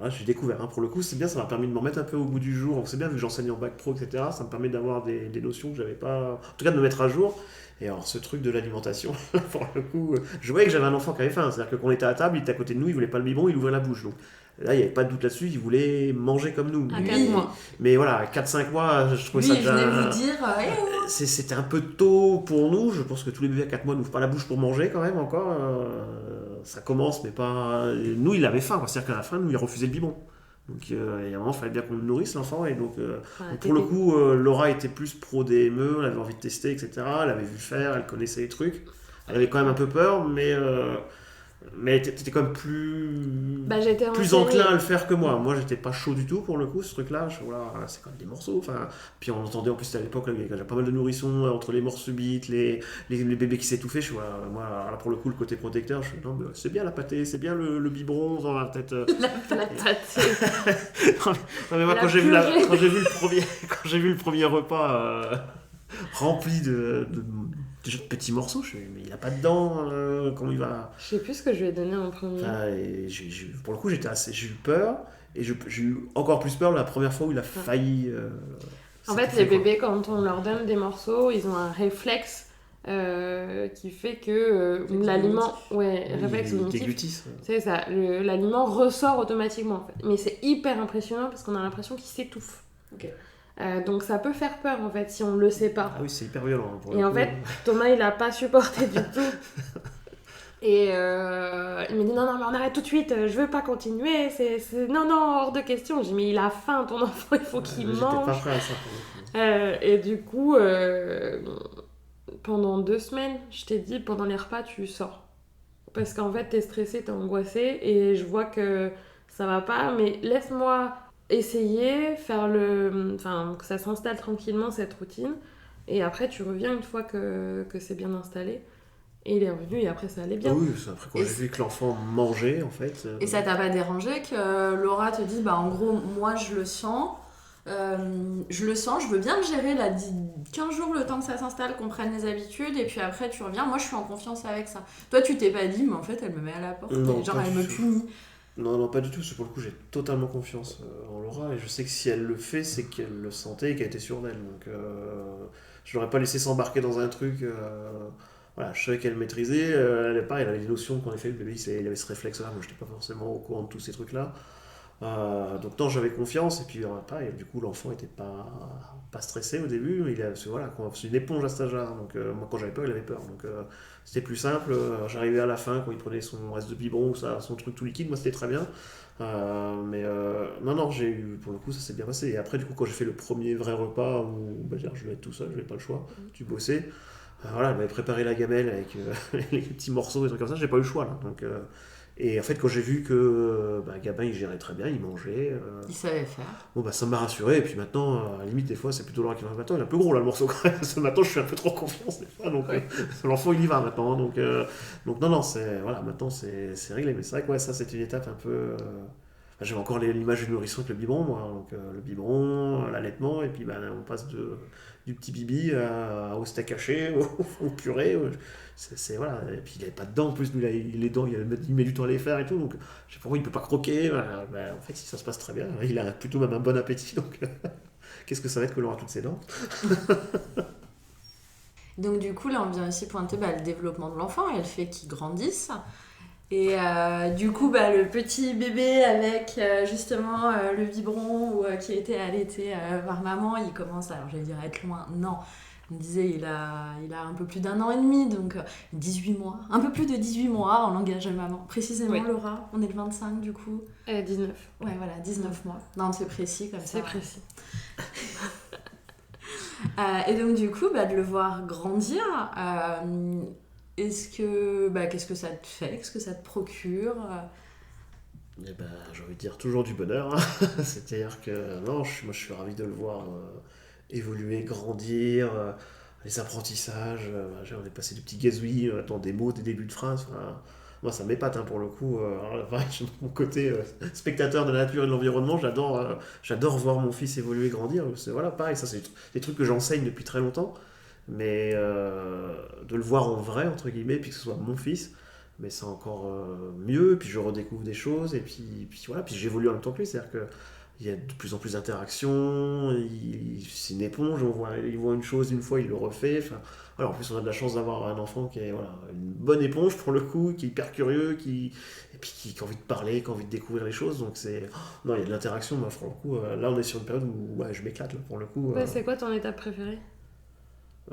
j'ai découvert hein. Pour le coup c'est bien, ça m'a permis de me remettre un peu au goût du jour. Donc c'est bien vu que j'enseigne en bac pro, etc. Ça me permet d'avoir des notions que j'avais pas, en tout cas de me mettre à jour. Et alors ce truc de l'alimentation pour le coup je voyais que j'avais un enfant qui avait faim, c'est à dire que quand on était à table il était à côté de nous, il voulait pas le biberon, il ouvrait la bouche. Donc là il n'y avait pas de doute là-dessus, il voulait manger comme nous. À Lui, 4 mois. mais voilà, 4-5 mois, je trouvais Oui, ça je venais déjà. vous dire. C'était un peu tôt pour nous. Je pense que tous les bébés à 4 mois n'ouvrent pas la bouche pour manger quand même encore. Ça commence, mais pas. Nous, il avait faim, quoi. C'est-à-dire qu'à la fin, nous, il refusait le biberon. Donc, il y a un moment, il fallait bien qu'on le nourrisse, l'enfant. Et donc, Voilà, pour le coup, Laura était plus pro DME, elle avait envie de tester, etc. Elle avait vu faire, elle connaissait les trucs. Elle avait quand même un peu peur, mais t'étais quand même j'étais plus renseignée. enclin à le faire que moi. Moi, j'étais pas chaud du tout pour le coup, ce truc-là. Voilà, c'est quand même des morceaux. Enfin, puis on entendait en plus à l'époque, là, il y avait pas mal de nourrissons entre les morts subites, les bébés qui s'étouffaient. Je suis, voilà, moi, là, pour le coup, le côté protecteur, je suis, non, mais c'est bien la pâtée, c'est bien le biberon, on va peut-être. La pâtée. Non, mais moi, La quand j'ai vu purée. quand j'ai vu le premier repas rempli déjà de petits morceaux, je me suis dit, mais il a pas de dents, comment il va. Je sais plus ce que je lui ai donné en premier. Enfin, et pour le coup, j'ai eu peur, et j'ai eu encore plus peur la première fois où il a failli. En fait, les bébés, quand on leur donne des morceaux, ils ont un réflexe qui fait que l'aliment. Ouais, réflexe cognitif. déglutissent. C'est ça, l'aliment ressort automatiquement en fait. Mais c'est hyper impressionnant parce qu'on a l'impression qu'il s'étouffe. Ok. Donc ça peut faire peur en fait si on le sait pas. Ah oui, c'est hyper violent. Pour le Et en coup. fait, Thomas il a pas supporté du tout. Et il me dit non, mais on arrête tout de suite, je veux pas continuer, non, hors de question. J'ai dit mais il a faim ton enfant, il faut qu'il J'étais pas mange. prêt à ça pour le coup. Et du coup, pendant 2 semaines, je t'ai dit pendant les repas tu sors. Parce qu'en fait t'es stressée, t'es angoissée et je vois que ça va pas, mais laisse-moi essayer, que ça s'installe tranquillement cette routine. Et après tu reviens une fois que c'est bien installé. Et il est revenu et après ça allait bien. Ah oui, c'est après quand Et j'ai vu que l'enfant mangeait en fait. Et ça t'a pas dérangé que Laura te dise, en gros, moi je le sens, je veux bien le gérer là, 15 jours le temps que ça s'installe, qu'on prenne les habitudes, et puis après tu reviens, moi je suis en confiance avec ça. Toi tu t'es pas dit, mais en fait elle me met à la porte, Non, et genre pas elle du me tout. punit. Non, pas du tout. Pour le coup, j'ai totalement confiance en Laura et je sais que si elle le fait, c'est qu'elle le sentait et qu'elle était sûre d'elle. Donc, je l'aurais pas laissé s'embarquer dans un truc. Voilà, je savais qu'elle maîtrisait. Elle avait des notions qu'en effet, le bébé, il avait ce réflexe-là. Moi, je n'étais pas forcément au courant de tous ces trucs-là. Donc, non, j'avais confiance. Et puis, pareil, du coup, l'enfant n'était pas stressé au début. C'est une éponge à cet âge-là. Donc, moi, quand j'avais peur, il avait peur. Donc, c'était plus simple. J'arrivais à la fin, quand il prenait son reste de biberon, son truc tout liquide, moi, c'était très bien. Non, pour le coup, ça s'est bien passé. Et après, du coup, quand j'ai fait le premier vrai repas où je vais être tout seul, je n'avais pas le choix, tu bossais. Voilà, elle m'avait préparé la gamelle avec les petits morceaux et trucs comme ça, j'ai pas eu le choix là. Donc, et en fait, quand j'ai vu que Gabin il gérait très bien, il mangeait. Il savait faire. Bon, ça m'a rassuré. Et puis maintenant, à la limite, des fois, c'est plutôt Laura qui va. Maintenant, il est un peu gros là le morceau quand même. Maintenant, je suis un peu trop en confiance des fois. Donc, l'enfant il y va maintenant. Hein. Donc non, maintenant c'est réglé. Mais c'est vrai que ça, c'était une étape un peu. j'avais encore l'image du nourrisson avec le biberon, moi. Donc, le biberon, l'allaitement, et puis on passe du petit bibi au steak haché, au purée. Voilà. Et puis il n'avait pas de dents en plus, nous, les dents, il met du temps à les faire et tout. Donc je sais pas pourquoi il ne peut pas croquer. En fait, si ça se passe très bien, il a plutôt même un bon appétit. Donc qu'est-ce que ça va être que l'on aura toutes ses dents? Donc du coup, là, on vient aussi pointer le développement de l'enfant et le fait qu'il grandisse. Et du coup, le petit bébé avec justement le biberon qui a été allaité par maman, il commence, alors j'allais dire être loin, non. On me disait il a un peu plus d'1 an et demi, donc 18 mois, un peu plus de 18 mois en langage de maman. Précisément, oui. Laura, on est le 25 du coup. 19. Ouais, voilà, 19 mois. Non, c'est précis comme ça. C'est précis. Et donc du coup, de le voir grandir, qu'est-ce que ça te fait? Qu'est-ce que ça te procure? J'ai envie de dire toujours du bonheur. C'est-à-dire que moi je suis ravi de le voir évoluer, grandir, les apprentissages. On est passé du petit gazouillis dans des mots, des débuts de phrases. Moi ça m'épate pour le coup. Mon côté spectateur de la nature et de l'environnement, j'adore voir mon fils évoluer, grandir. Pareil, ça c'est des trucs que j'enseigne depuis très longtemps. Mais de le voir en vrai, entre guillemets, puis que ce soit mon fils, mais c'est encore mieux, puis je redécouvre des choses, et puis voilà, puis j'évolue en même temps que lui, c'est-à-dire qu'il y a de plus en plus d'interactions, c'est une éponge, il voit une chose une fois, il le refait, en plus on a de la chance d'avoir un enfant qui est une bonne éponge pour le coup, qui est hyper curieux, et puis qui a envie de parler, qui a envie de découvrir les choses, donc non, il y a de l'interaction, moi pour le coup, là on est sur une période où je m'éclate, là, pour le coup. C'est quoi ton étape préférée?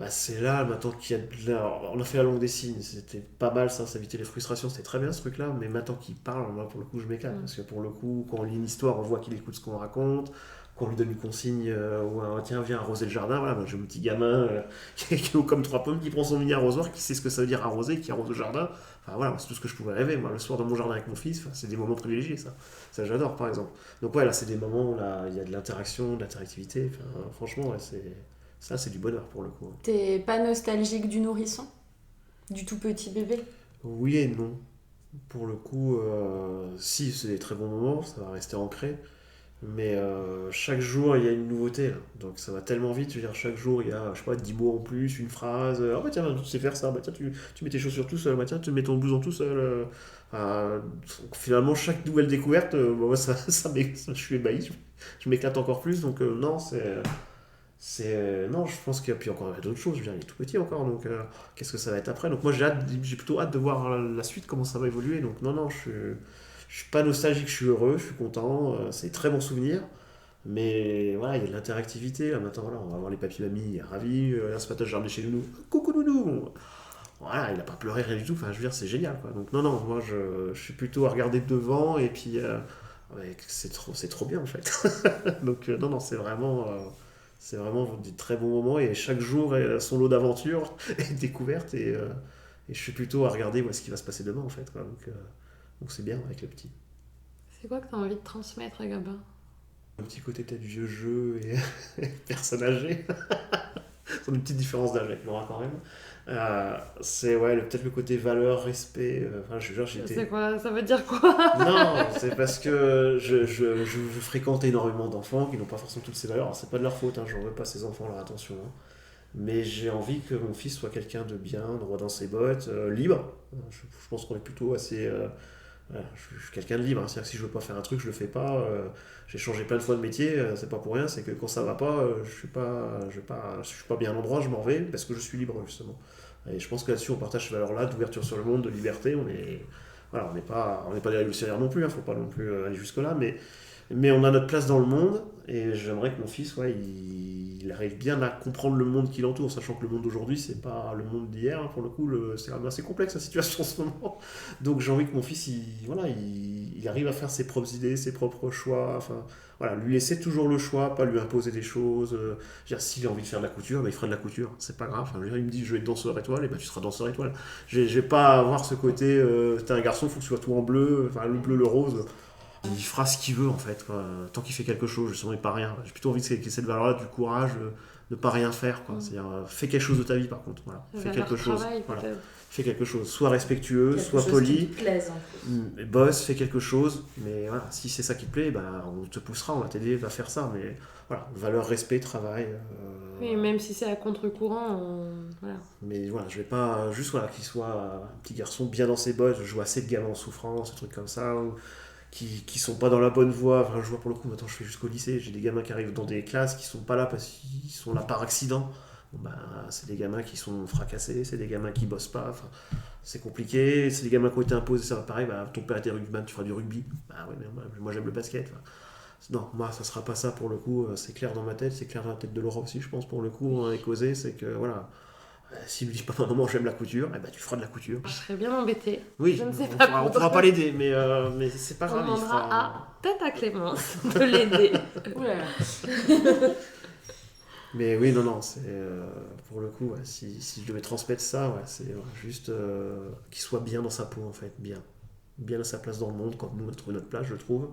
C'est là, maintenant qu'il y a on a fait la langue des signes, c'était pas mal ça évitait les frustrations, c'était très bien ce truc-là, mais maintenant qu'il parle, moi pour le coup je m'éclate, parce que pour le coup, quand on lit une histoire, on voit qu'il écoute ce qu'on raconte, qu'on lui donne une consigne, tiens, viens arroser le jardin, voilà, moi j'ai mon petit gamin qui est haut comme 3 pommes, qui prend son mini arrosoir, qui sait ce que ça veut dire arroser, qui arrose le jardin, c'est tout ce que je pouvais rêver, moi, le soir dans mon jardin avec mon fils, c'est des moments privilégiés, ça j'adore par exemple. Donc là c'est des moments où il y a de l'interaction, de l'interactivité, franchement, ça, c'est du bonheur pour le coup. T'es pas nostalgique du nourrisson? Du tout petit bébé? Oui et non. Pour le coup, si, c'est des très bons moments, ça va rester ancré. Mais chaque jour, il y a une nouveauté. Là. Donc ça va tellement vite. Je veux dire, chaque jour, il y a, 10 mots en plus, une phrase. Tiens, tu sais faire ça. Tiens, tu mets tes chaussures tout seul. Tiens, tu mets ton blouson tout seul. Finalement, chaque nouvelle découverte, je suis ébahi. Je m'éclate encore plus. Donc non, non, je pense qu'il y a encore d'autres choses. Je veux dire, il est tout petit encore, donc qu'est-ce que ça va être après? Donc moi j'ai plutôt hâte de voir la suite, comment ça va évoluer. Donc non, je suis pas nostalgique, je suis heureux, je suis content. C'est très bon souvenir. Mais voilà, il y a de l'interactivité. Là, maintenant, on va voir les papis mamies, il est ravi. Là, ce matin, je ramenais chez nous. Coucou nounou! Voilà, il n'a pas pleuré, rien du tout. Enfin, je veux dire, c'est génial, quoi. Donc non, moi je suis plutôt à regarder devant et puis c'est trop bien en fait. Donc non, c'est vraiment. C'est vraiment des très bons moments et chaque jour a son lot d'aventures et de découvertes et je suis plutôt à regarder ce qui va se passer demain en fait. Quoi. Donc c'est bien avec le petit. C'est quoi que tu as envie de transmettre à Gabin? Un petit côté peut-être vieux jeu et personne âgée. Ce sont des petites différences d'âge avec Laura quand même. C'est peut-être le côté valeur, respect. C'est quoi? Ça veut dire quoi? Non, c'est parce que je fréquente énormément d'enfants qui n'ont pas forcément toutes ces valeurs. Alors c'est pas de leur faute, j'en veux pas ces enfants, leur attention. Mais j'ai envie que mon fils soit quelqu'un de bien, droit dans ses bottes, libre. Je pense qu'on est plutôt assez. Je suis quelqu'un de libre. C'est-à-dire que si je veux pas faire un truc, je le fais pas. J'ai changé plein de fois de métier, c'est pas pour rien. C'est que quand ça va pas, je suis pas bien à l'endroit, je m'en vais parce que je suis libre justement. Et je pense que là-dessus, on partage ces valeurs-là d'ouverture sur le monde, de liberté. On n'est pas des révolutionnaires non plus. Faut pas non plus aller jusque là, mais on a notre place dans le monde et j'aimerais que mon fils il arrive bien à comprendre le monde qui l'entoure, sachant que le monde d'aujourd'hui c'est pas le monde d'hier, pour le coup c'est quand même assez complexe la situation en ce moment, donc j'ai envie que mon fils il arrive à faire ses propres idées, ses propres choix, lui laisser toujours le choix, pas lui imposer des choses. S'il a envie de faire de la couture, il fera de la couture, c'est pas grave. Il me dit je vais être danseur étoile, et tu seras danseur étoile. Je vais pas avoir ce côté t'es un garçon, faut que tu sois tout en bleu, le bleu, le rose. Il fera ce qu'il veut en fait, quoi. Tant qu'il fait quelque chose, je ne pas rien. J'ai plutôt envie qu'il y ait cette valeur-là, du courage, ne pas rien faire, quoi. C'est-à-dire, fais quelque chose de ta vie, par contre. Voilà. Fais quelque chose. Travail, Voilà. peut-être. Fais quelque chose. Sois respectueux, Quelque sois chose poli. qui te plaise, en plus. Bosse, fais quelque chose. Mais voilà, si c'est ça qui te plaît, bah, on te poussera, on va t'aider, va faire ça. Mais voilà, valeur, respect, travail. Oui, même si c'est à contre-courant, voilà. Mais voilà, je vais pas juste voilà, qu'il soit un petit garçon bien dans ses bottes. Je vois assez de gamins en souffrance, des trucs comme ça, ou qui sont pas dans la bonne voie. Enfin, je vois pour le coup, maintenant je fais jusqu'au lycée, j'ai des gamins qui arrivent dans des classes qui sont pas là parce qu'ils sont là par accident. Bon, bah, c'est des gamins qui sont fracassés, c'est des gamins qui bossent pas. Enfin, c'est compliqué, c'est des gamins qui ont été imposés, ça va pareil, bah, ton père était rugbyman, tu feras du rugby. Bah ouais, mais moi j'aime le basket. Enfin, non, moi ça sera pas ça pour le coup, c'est clair dans ma tête, c'est clair dans la tête de Laura aussi, je pense, pour le coup, on en a causé, c'est que voilà, s'il me dit pas maman j'aime la couture, eh ben, tu feras de la couture. Je serais bien embêtée. Oui, Je ne sais on pas pourra, on pourra pas l'aider, mais c'est pas On grave. Il demandera fera... à Tata Clémence de l'aider. Ouh là là. Mais oui, non, c'est pour le coup, ouais, si je devais transmettre ça, ouais, c'est juste qu'il soit bien dans sa peau en fait, bien à sa place dans le monde, comme nous on a trouvé notre place, je trouve.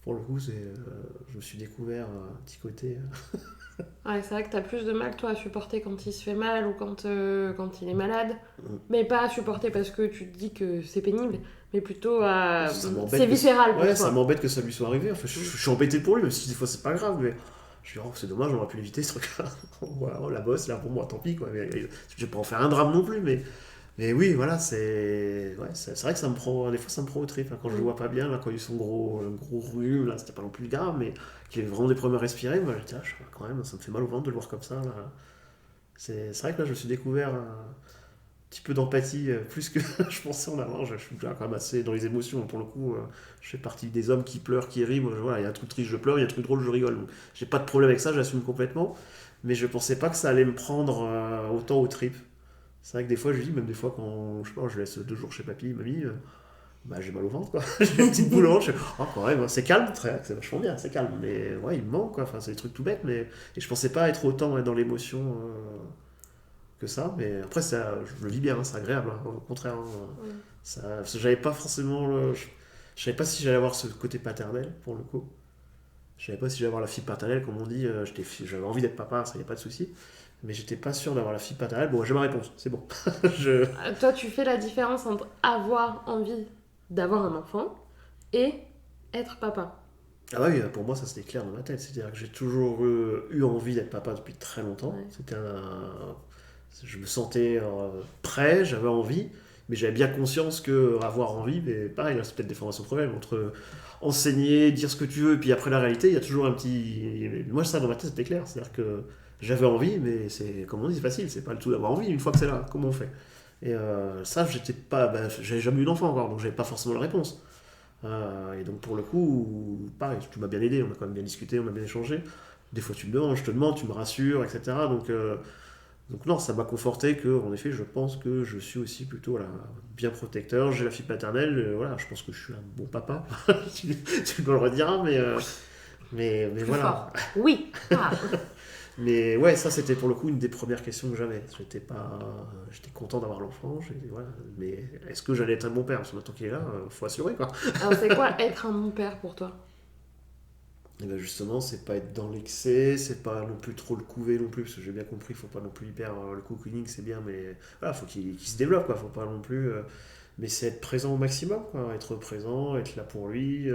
Pour le coup, je me suis découvert un petit côté. Ouais, c'est vrai que t'as plus de mal, toi, à supporter quand il se fait mal ou quand il est malade. Mais pas à supporter parce que tu te dis que c'est pénible, mais plutôt à... C'est viscéral pour Ouais, toi. ça m'embête que ça lui soit arrivé. Enfin, je suis embêté pour lui, même si des fois c'est pas grave, mais je dis, oh, c'est dommage, on aurait pu l'éviter ce truc-là. Voilà, la bosse, là pour moi, tant pis, quoi. Mais, je vais pas en faire un drame non plus, mais oui, voilà, c'est vrai que ça me prend, des fois ça me prend au trip, hein, quand je le vois pas bien, là, quand il a eu son gros rhume, là, c'était pas non plus grave, mais qu'il avait vraiment des problèmes à respirer, moi j'étais là, quand même, ça me fait mal au ventre de le voir comme ça, là. C'est vrai que là, je me suis découvert un petit peu d'empathie, plus que je pensais en avant, je suis déjà quand même assez dans les émotions, pour le coup, je fais partie des hommes qui pleurent, qui rient, moi, voilà, il y a un truc triste, je pleure, il y a un truc drôle, je rigole, donc j'ai pas de problème avec ça, j'assume complètement, mais je pensais pas que ça allait me prendre autant au trip. C'est vrai que des fois, je lui dis, même des fois, quand je sais pas, je laisse 2 jours chez papy, mamie, bah, j'ai mal au ventre, quoi. J'ai une petite boule au ventre, je fais, oh, quand même, c'est calme, c'est vachement bien, c'est calme. Mais ouais, il me manque, quoi. Enfin, c'est des trucs tout bêtes, mais. Et je pensais pas être autant dans l'émotion que ça, mais après, ça, je le vis bien, hein, c'est agréable, hein, au contraire. Hein, ça, parce que j'avais pas forcément. Je savais pas si j'allais avoir ce côté paternel, pour le coup. Je savais pas si j'allais avoir la fibre paternelle, comme on dit, j'avais envie d'être papa, ça y a pas de souci. Mais j'étais pas sûr d'avoir la fibre paternelle. Bon, j'ai ma réponse, c'est bon. Toi, tu fais la différence entre avoir envie d'avoir un enfant et être papa. Ah oui, pour moi, ça c'était clair dans ma tête. C'est-à-dire que j'ai toujours eu envie d'être papa depuis très longtemps. Ouais. Je me sentais prêt, j'avais envie, mais j'avais bien conscience que avoir envie, mais pareil, là, c'est peut-être des formations de problème entre enseigner, dire ce que tu veux, et puis après la réalité, il y a toujours un petit. Moi, ça dans ma tête, c'était clair. C'est-à-dire que j'avais envie, mais c'est, comme on dit, c'est facile, c'est pas le tout d'avoir envie, une fois que c'est là, comment on fait? Et ça, j'étais pas, j'avais jamais eu d'enfant encore, donc j'avais pas forcément la réponse. Et donc pour le coup, pareil, tu m'as bien aidé, on a quand même bien discuté, on a bien échangé. Des fois tu me demandes, je te demande, tu me rassures, etc. Donc non, ça m'a conforté que, en effet, je pense que je suis aussi plutôt voilà, bien protecteur, j'ai la fibre paternelle, voilà, je pense que je suis un bon papa, tu me le rediras, mais voilà. Fort. Oui. Ah. Mais ouais, ça c'était pour le coup une des premières questions que j'avais. J'étais content d'avoir l'enfant, voilà, mais est-ce que j'allais être un bon père? Parce que maintenant qu'il est là, faut assurer quoi. Alors c'est quoi être un bon père pour toi? Et bien justement, c'est pas être dans l'excès, c'est pas non plus trop le couver non plus, parce que j'ai bien compris, faut pas non plus hyper. Le cocooning c'est bien, mais voilà, faut qu'il se développe quoi, faut pas non plus. Mais c'est être présent au maximum, quoi, être présent, être là pour lui.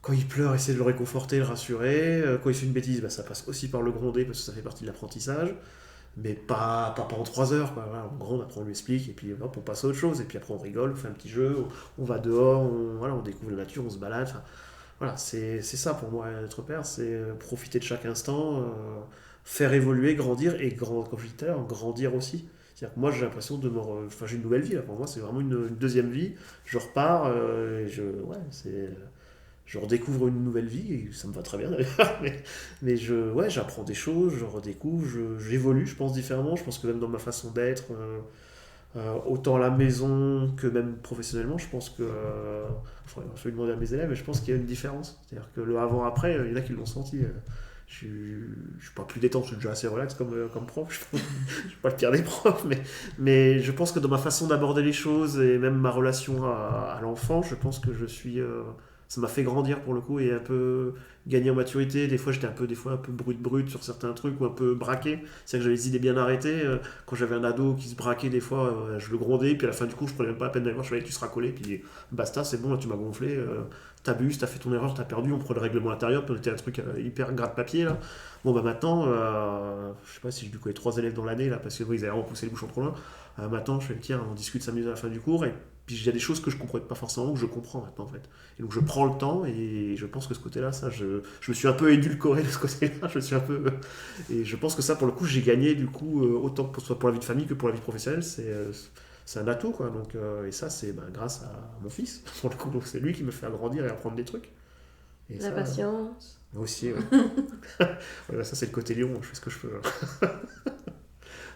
Quand il pleure, essayer de le réconforter, le rassurer. Quand il fait une bêtise, ça passe aussi par le gronder parce que ça fait partie de l'apprentissage. Mais pas en 3 heures. Quoi. Voilà, on gronde, après on lui explique, et puis hop, on passe à autre chose. Et puis après on rigole, on fait un petit jeu, on va dehors, on découvre la nature, on se balade. Enfin, voilà, c'est ça pour moi, être père, c'est profiter de chaque instant, faire évoluer, grandir, et comme je disais tout à l'heure, grandir aussi. C'est-à-dire que moi j'ai l'impression de j'ai une nouvelle vie, là. Pour moi c'est vraiment une deuxième vie. Je repars, je redécouvre une nouvelle vie, et ça me va très bien d'ailleurs, mais j'apprends des choses, je redécouvre, j'évolue, je pense différemment, je pense que même dans ma façon d'être, autant à la maison que même professionnellement, je pense que, il faut demander à mes élèves, mais je pense qu'il y a une différence, c'est-à-dire que le avant-après, il y en a qui l'ont senti, je suis pas plus détendu, je suis déjà assez relax comme prof, je suis pas le pire des profs, mais je pense que dans ma façon d'aborder les choses, et même ma relation à l'enfant, je pense que je suis ça m'a fait grandir pour le coup et un peu gagner en maturité. Des fois, j'étais un peu brut sur certains trucs ou un peu braqué. C'est-à-dire que j'avais les idées bien arrêtées. Quand j'avais un ado qui se braquait, des fois, je le grondais. Puis à la fin du coup, je prenais même pas la peine d'aller voir. Je savais, tu seras collé. Puis basta, c'est bon, là, tu m'as gonflé. T'abuses, t'as fait ton erreur, t'as perdu. On prend le règlement intérieur. Puis on était un truc hyper gratte-papier là. Bon, bah maintenant, je sais pas si j'ai dû coller 3 élèves dans l'année là parce que ils avaient vraiment poussé les bouchons trop loin. Maintenant, je fais tiens, on discute 5 minutes à la fin du cours. Et puis il y a des choses que je comprenais pas forcément, que je comprends maintenant en fait. Et donc je prends le temps et je pense que ce côté-là, ça, je me suis un peu édulcoré de ce côté-là. Je suis un peu et je pense que ça, pour le coup, j'ai gagné du coup autant que ce soit pour la vie de famille que pour la vie professionnelle. C'est un atout quoi. Donc et ça, c'est grâce à mon fils pour le coup. Donc c'est lui qui me fait grandir et apprendre des trucs. Et La ça, patience. aussi. Ouais. Ouais, ça c'est le côté lion. Je fais ce que je peux.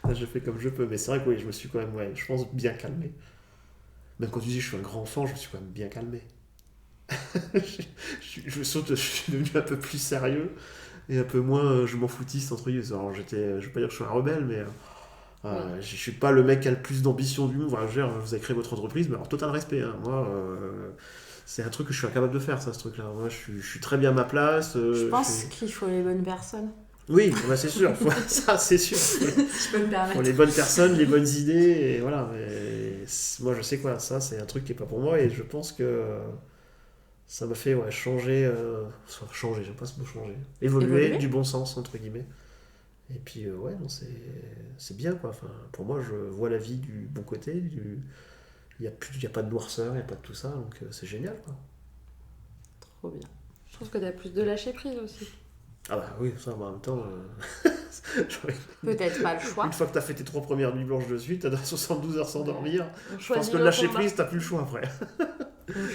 Là, je fais comme je peux. Mais c'est vrai que oui, je me suis quand même, je pense, bien calmé. Même quand tu dis je suis un grand enfant, je me suis quand même bien calmé. Je suis devenu un peu plus sérieux et un peu moins je m'en foutiste entre guillemets. Alors je vais pas dire que je suis un rebelle, mais je suis pas le mec qui a le plus d'ambition du monde. Enfin, vous avez créé votre entreprise, mais alors total respect. Hein. Moi, c'est un truc que je suis incapable de faire, ça, ce truc-là. Moi, je suis très bien à ma place. Je pense qu'il faut les bonnes personnes. Oui, bah c'est sûr. Ça, c'est sûr. Je peux me permettre. Pour les bonnes personnes, les bonnes idées, et voilà. Mais moi, je sais quoi, ça, c'est un truc qui est pas pour moi, et je pense que ça m'a fait changer, changer, j'aime pas ce mot changer, évoluer du bon sens, entre guillemets. Et puis, non, c'est bien, quoi. Enfin, pour moi, je vois la vie du bon côté, il y a pas de noirceur, il n'y a pas de tout ça, donc c'est génial, quoi. Trop bien. Je trouve que t'as plus de lâcher prise aussi. Ah bah oui, ça, en même temps... Peut-être pas le choix. Une fois que t'as fait tes 3 premières nuits blanches de suite, t'as 72 heures sans dormir. Je pense que le lâcher prise, t'as plus le choix après.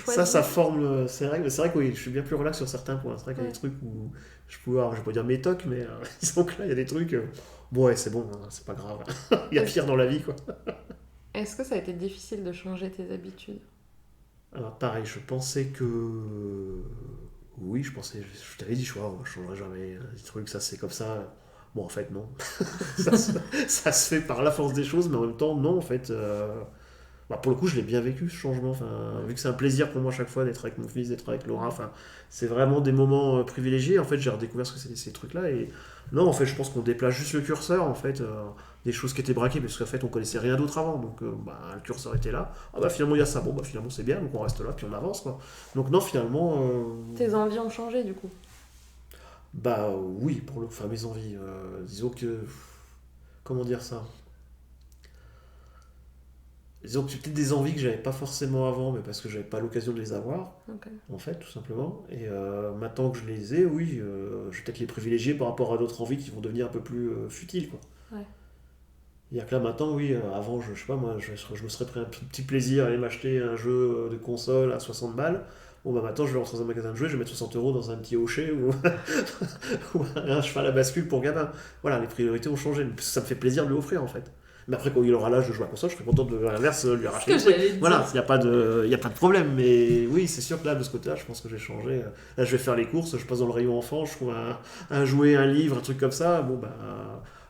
Ça forme. C'est vrai que oui, je suis bien plus relax sur certains points. C'est vrai qu'il y a des trucs où je vais pas dire mes tocs, mais disons que là, il y a des trucs. Bon, ouais, c'est bon, hein, c'est pas grave. Il y a pire dans la vie, quoi. Est-ce que ça a été difficile de changer tes habitudes? Alors, pareil, je pensais que. Oui, je t'avais dit, je changerai jamais. Des trucs, ça c'est comme ça. Bon, en fait, non. ça se fait par la force des choses, mais en même temps, non, en fait. Pour le coup, je l'ai bien vécu ce changement. Enfin, vu que c'est un plaisir pour moi chaque fois d'être avec mon fils, d'être avec Laura. Enfin, c'est vraiment des moments privilégiés. En fait, j'ai redécouvert ce que c'était ces trucs-là. Et non, en fait, je pense qu'on déplace juste le curseur. En fait, des choses qui étaient braquées, parce qu'en fait, on connaissait rien d'autre avant. Donc, le curseur était là. Finalement, il y a ça. Bon, finalement, c'est bien. Donc, on reste là, puis on avance, quoi. Donc, non, finalement. Tes envies ont changé, du coup? Oui, enfin, mes envies. Disons que. Comment dire ça? Disons que j'ai peut-être des envies que j'avais pas forcément avant, mais parce que j'avais pas l'occasion de les avoir, en fait, tout simplement. Et maintenant que je les ai, oui, je vais peut-être les privilégier par rapport à d'autres envies qui vont devenir un peu plus futiles, quoi. Ouais. Il y a que là maintenant, oui, avant, je sais pas, moi, je me serais pris un petit plaisir à aller m'acheter un jeu de console à 60 balles. Bon, maintenant, je vais rentrer dans un magasin de jeux, je vais mettre 60€ dans un petit hochet ou, ou un cheval à bascule pour gamin. Voilà, les priorités ont changé, parce que ça me fait plaisir de lui offrir, en fait. Mais après, quand il aura l'âge de jouer à console, je serai content de l'inverse, lui racheter le truc. Voilà, il n'y a pas de problème. Mais oui, c'est sûr que là, de ce côté-là, je pense que j'ai changé. Là, je vais faire les courses, je passe dans le rayon enfant, je trouve un jouet, un livre, un truc comme ça. Bon,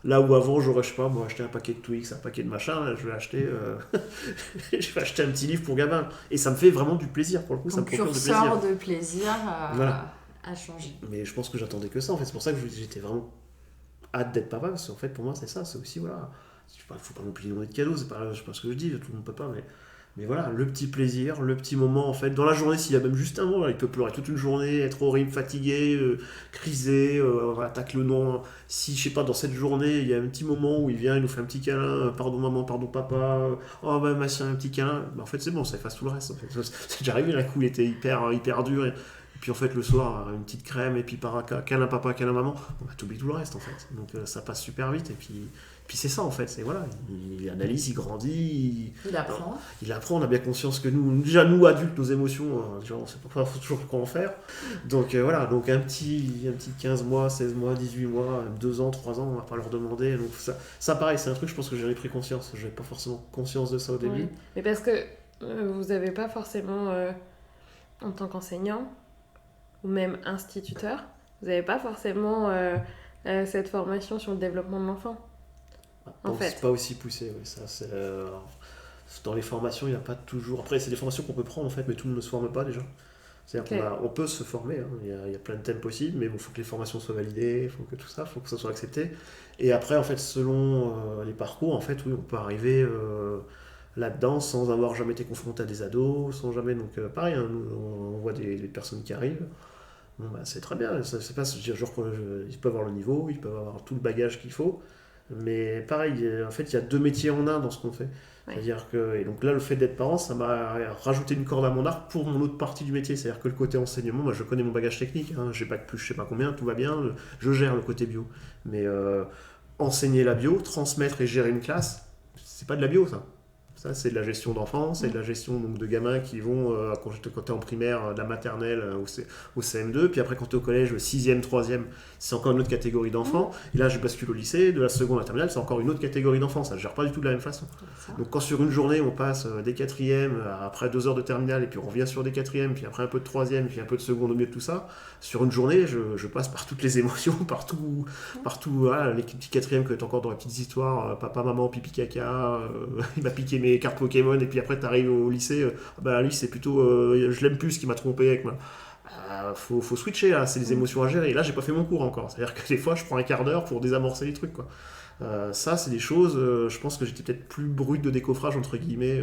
là où avant, j'aurais, je sais pas, moi, acheté un paquet de Twix, un paquet de machin, là, je vais acheter un petit livre pour gamin. Et ça me fait vraiment du plaisir, pour le coup, ça me procure du plaisir. Ton curseur de plaisir a changé. Mais je pense que j'attendais que ça, en fait. C'est pour ça que j'étais vraiment hâte d'être papa, parce qu'en fait, pour moi, c'est ça, c'est aussi, voilà. Faut pas non plus lui demander de cadeaux, c'est pas ce que je dis, tout le monde peut pas, mais voilà, le petit plaisir, le petit moment en fait. Dans la journée, s'il y a même juste un moment, il peut pleurer toute une journée, être horrible, fatigué, criser, attaque le nom. Si, je sais pas, dans cette journée, il y a un petit moment où il vient, il nous fait un petit câlin, pardon maman, pardon papa, oh bah ma soeur, un petit câlin, en fait c'est bon, ça efface tout le reste. En fait. C'est déjà arrivé, la coup il était hyper dur. Et puis en fait le soir, une petite crème, et puis câlin papa, câlin maman, t'oublies tout le reste en fait. Donc ça passe super vite, et puis c'est ça en fait, c'est voilà, il analyse, il grandit, il apprend. Il apprend, on a bien conscience que nous adultes, nos émotions, on sait pas toujours quoi en faire. Donc voilà, donc un petit 15 mois, 16 mois, 18 mois, 2 ans, 3 ans, on va pas leur demander. Donc ça pareil, c'est un truc, je pense que j'en ai pris conscience. J'avais pas forcément conscience de ça au début. Oui. Mais parce que vous avez pas forcément, en tant qu'enseignant, ou même instituteur, vous avez pas forcément cette formation sur le développement de l'enfant. C'est pas aussi poussé, oui, ça c'est dans les formations, il n'y a pas toujours. Après, c'est des formations qu'on peut prendre en fait, mais tout le monde ne se forme pas déjà. C'est-à-dire qu'on peut se former, hein. Il y a plein de thèmes possibles, mais il faut que les formations soient validées, il faut que tout ça, il faut que ça soit accepté. Et après, en fait, selon les parcours, en fait, oui, on peut arriver là-dedans sans avoir jamais été confronté à des ados, sans jamais. Donc, pareil, hein, nous, on voit des personnes qui arrivent. Bon, bah, c'est très bien, c'est pas, genre, ils peuvent avoir le niveau, ils peuvent avoir tout le bagage qu'il faut, mais pareil, en fait, il y a 2 métiers en un dans ce qu'on fait. Ouais. C'est-à-dire que, et donc là, le fait d'être parent, ça m'a rajouté une corde à mon arc pour mon autre partie du métier. C'est-à-dire que le côté enseignement, moi, je connais mon bagage technique, hein, j'ai bac plus, je sais pas combien, tout va bien, je gère le côté bio. Mais enseigner la bio, transmettre et gérer une classe, c'est pas de la bio, ça. Ça, c'est de la gestion d'enfants, c'est de la gestion donc, de gamins qui vont, quand tu es en primaire, de la maternelle au CM2, puis après quand tu es au collège, le 6e, 3e, c'est encore une autre catégorie d'enfants, et là je bascule au lycée, de la seconde à la terminale, c'est encore une autre catégorie d'enfants, ça ne gère pas du tout de la même façon. Donc quand sur une journée on passe des 4e, après 2 heures de terminale, et puis on revient sur des 4e, puis après un peu de 3e, puis un peu de seconde au milieu de tout ça, sur une journée, je passe par toutes les émotions, partout voilà, les petits 4e que tu es encore dans les petites histoires, papa, maman, pipi, caca, il m'a piqué mes cartes Pokémon, et puis après tu arrives au lycée, lui c'est plutôt je l'aime plus qui m'a trompé avec moi. Faut switcher là, c'est des émotions à gérer. Et là j'ai pas fait mon cours encore, c'est à dire que des fois je prends un quart d'heure pour désamorcer les trucs quoi. Ça c'est des choses, je pense que j'étais peut-être plus brut de décoffrage entre guillemets.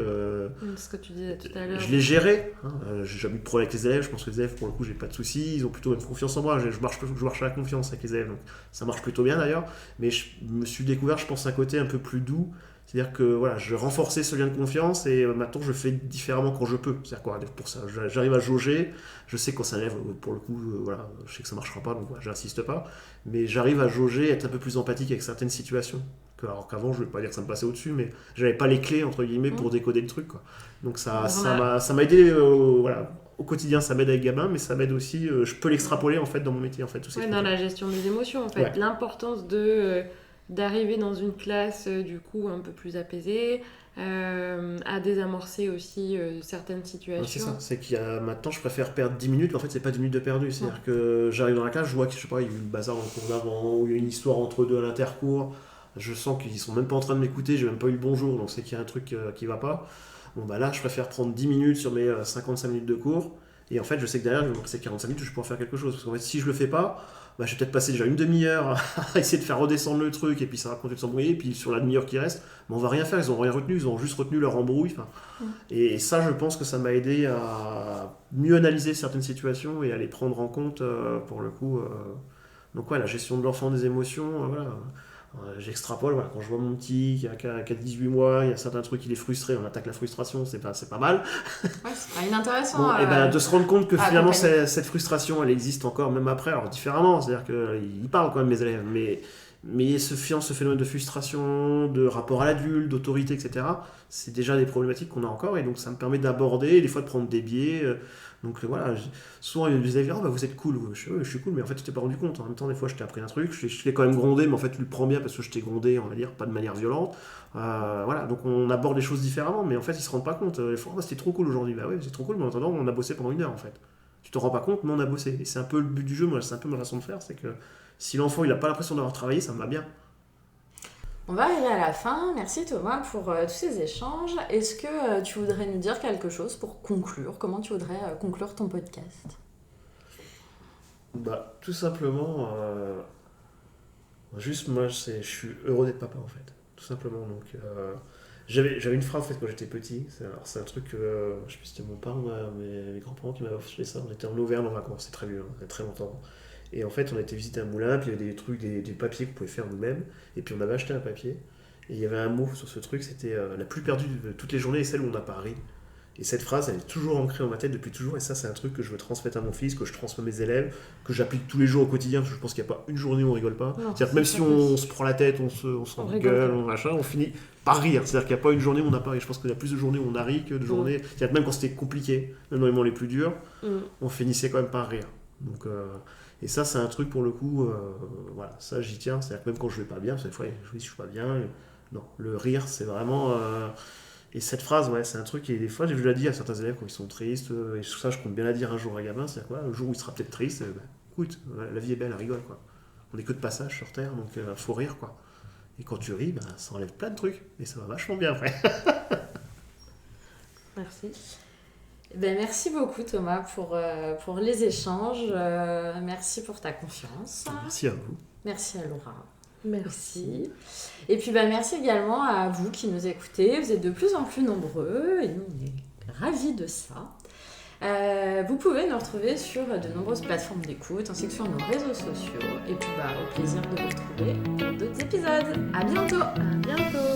Ce que tu disais tout à l'heure. Je les gérais, hein. J'ai jamais eu de problème avec les élèves, je pense que les élèves pour le coup j'ai pas de soucis, ils ont plutôt même confiance en moi, je marche à la confiance avec les élèves, donc ça marche plutôt bien d'ailleurs, mais je me suis découvert je pense un côté un peu plus doux. C'est-à-dire que voilà, je renforçais ce lien de confiance et maintenant je fais différemment quand je peux. C'est-à-dire quoi, pour ça, j'arrive à jauger, je sais quand ça lève, pour le coup, voilà, je sais que ça marchera pas, donc voilà, j'insiste pas, mais j'arrive à jauger, être un peu plus empathique avec certaines situations. Alors qu'avant, je ne vais pas dire que ça me passait au-dessus, mais j'avais pas les clés entre guillemets pour décoder le truc, quoi. Donc ça m'a aidé, voilà. Au quotidien, ça m'aide avec gamin, mais ça m'aide aussi, je peux l'extrapoler en fait dans mon métier en fait. Dans la gestion des émotions en fait, l'importance d'arriver dans une classe du coup un peu plus apaisée, à désamorcer aussi certaines situations. C'est ça, c'est qu'il y a maintenant je préfère perdre 10 minutes, mais en fait c'est pas 10 minutes de perdu, c'est-à-dire que j'arrive dans la classe, je vois que je sais pas, il y a eu une bazar dans le cours d'avant, ou il y a une histoire entre deux à l'intercours, je sens qu'ils sont même pas en train de m'écouter, j'ai même pas eu le bonjour, donc c'est qu'il y a un truc qui va pas. Bon bah là je préfère prendre 10 minutes sur mes 55 minutes de cours, et en fait je sais que derrière je vais me rester 45 minutes, je vais pouvoir faire quelque chose, parce qu'en fait si je le fais pas, bah, je vais peut-être passer déjà une demi-heure à essayer de faire redescendre le truc et puis ça va continuer de s'embrouiller, et puis sur la demi-heure qui reste, bah, on va rien faire, ils ont rien retenu, ils ont juste retenu leur embrouille. Et ça je pense que ça m'a aidé à mieux analyser certaines situations et à les prendre en compte pour le coup. Donc ouais, la gestion de l'enfant, des émotions, voilà. J'extrapole, voilà, quand je vois mon petit qui a 18 mois, il y a certains trucs, il est frustré, on attaque la frustration, c'est pas mal. Ouais, c'est pas inintéressant. Bon, et ben, de se rendre compte que finalement cette frustration elle existe encore même après, alors différemment, c'est-à-dire qu'ils parlent quand même mes élèves, mais ce phénomène de frustration, de rapport à l'adulte, d'autorité, etc., c'est déjà des problématiques qu'on a encore, et donc ça me permet d'aborder, des fois de prendre des biais. Donc voilà, souvent les élèves disent « Oh bah vous êtes cool », je suis cool, mais en fait tu t'es pas rendu compte. En même temps, des fois je t'ai appris un truc, je t'ai quand même grondé, mais en fait tu le prends bien parce que je t'ai grondé, on va dire, pas de manière violente. Voilà, donc on aborde les choses différemment, mais en fait ils se rendent pas compte. Ils font « Oh bah c'était trop cool aujourd'hui », bah oui c'est trop cool, mais en attendant on a bossé pendant 1 heure en fait. Tu te rends pas compte, mais on a bossé. Et c'est un peu le but du jeu, moi c'est un peu ma façon de faire, c'est que si l'enfant il a pas l'impression d'avoir travaillé, ça me va bien. On va arriver à la fin. Merci Thomas pour tous ces échanges. Est-ce que tu voudrais nous dire quelque chose pour conclure ? Comment tu voudrais conclure ton podcast ? Bah, tout simplement, juste moi, je suis heureux d'être papa en fait, tout simplement. Donc, j'avais une phrase en fait quand j'étais petit. C'est un truc, je sais plus si c'était mon père ou mes grands-parents qui m'avaient fait ça. On était en Auvergne en vacances, c'est très vieux, il y a très longtemps. Et en fait, on a été visiter un moulin, puis il y avait des trucs, des papiers qu'on pouvait faire nous-mêmes. Et puis on avait acheté un papier. Et il y avait un mot sur ce truc, c'était la plus perdue de toutes les journées est celle où on n'a pas ri. Et cette phrase, elle est toujours ancrée dans ma tête depuis toujours. Et ça, c'est un truc que je veux transmettre à mon fils, que je transmets à mes élèves, que j'applique tous les jours au quotidien, parce que je pense qu'il n'y a pas une journée où on rigole pas. C'est-à-dire que même si on se prend la tête, on s'engueule, on finit par rire. C'est-à-dire qu'il n'y a pas une journée où on n'a pas ri. Je pense qu'il y a plus de journées où on a ri que de journées. C'est-à-dire que même quand c'était compliqué, même dans les moments les plus durs, on finissait quand même par rire. Donc, et ça, c'est un truc pour le coup, voilà, ça j'y tiens. C'est-à-dire que même quand je vais pas bien, parce que des fois je suis pas bien, non, le rire, c'est vraiment. Et cette phrase, ouais, c'est un truc, et des fois, j'ai vu la dire à certains élèves quand ils sont tristes, et ça, je compte bien la dire un jour à gamin, c'est quoi, le jour où il sera peut-être triste, écoute, la vie est belle, elle rigole, quoi. On n'est que de passage sur Terre, donc faut rire, quoi. Et quand tu ris, ça enlève plein de trucs, et ça va vachement bien après. Merci. Ben, merci beaucoup Thomas pour les échanges. Merci pour ta confiance. Merci à vous. Merci à Laura. Merci. Et puis merci également à vous qui nous écoutez. Vous êtes de plus en plus nombreux et nous on est ravis de ça. Vous pouvez nous retrouver sur de nombreuses plateformes d'écoute ainsi que sur nos réseaux sociaux. Et puis au plaisir de vous retrouver pour d'autres épisodes. À bientôt. À bientôt.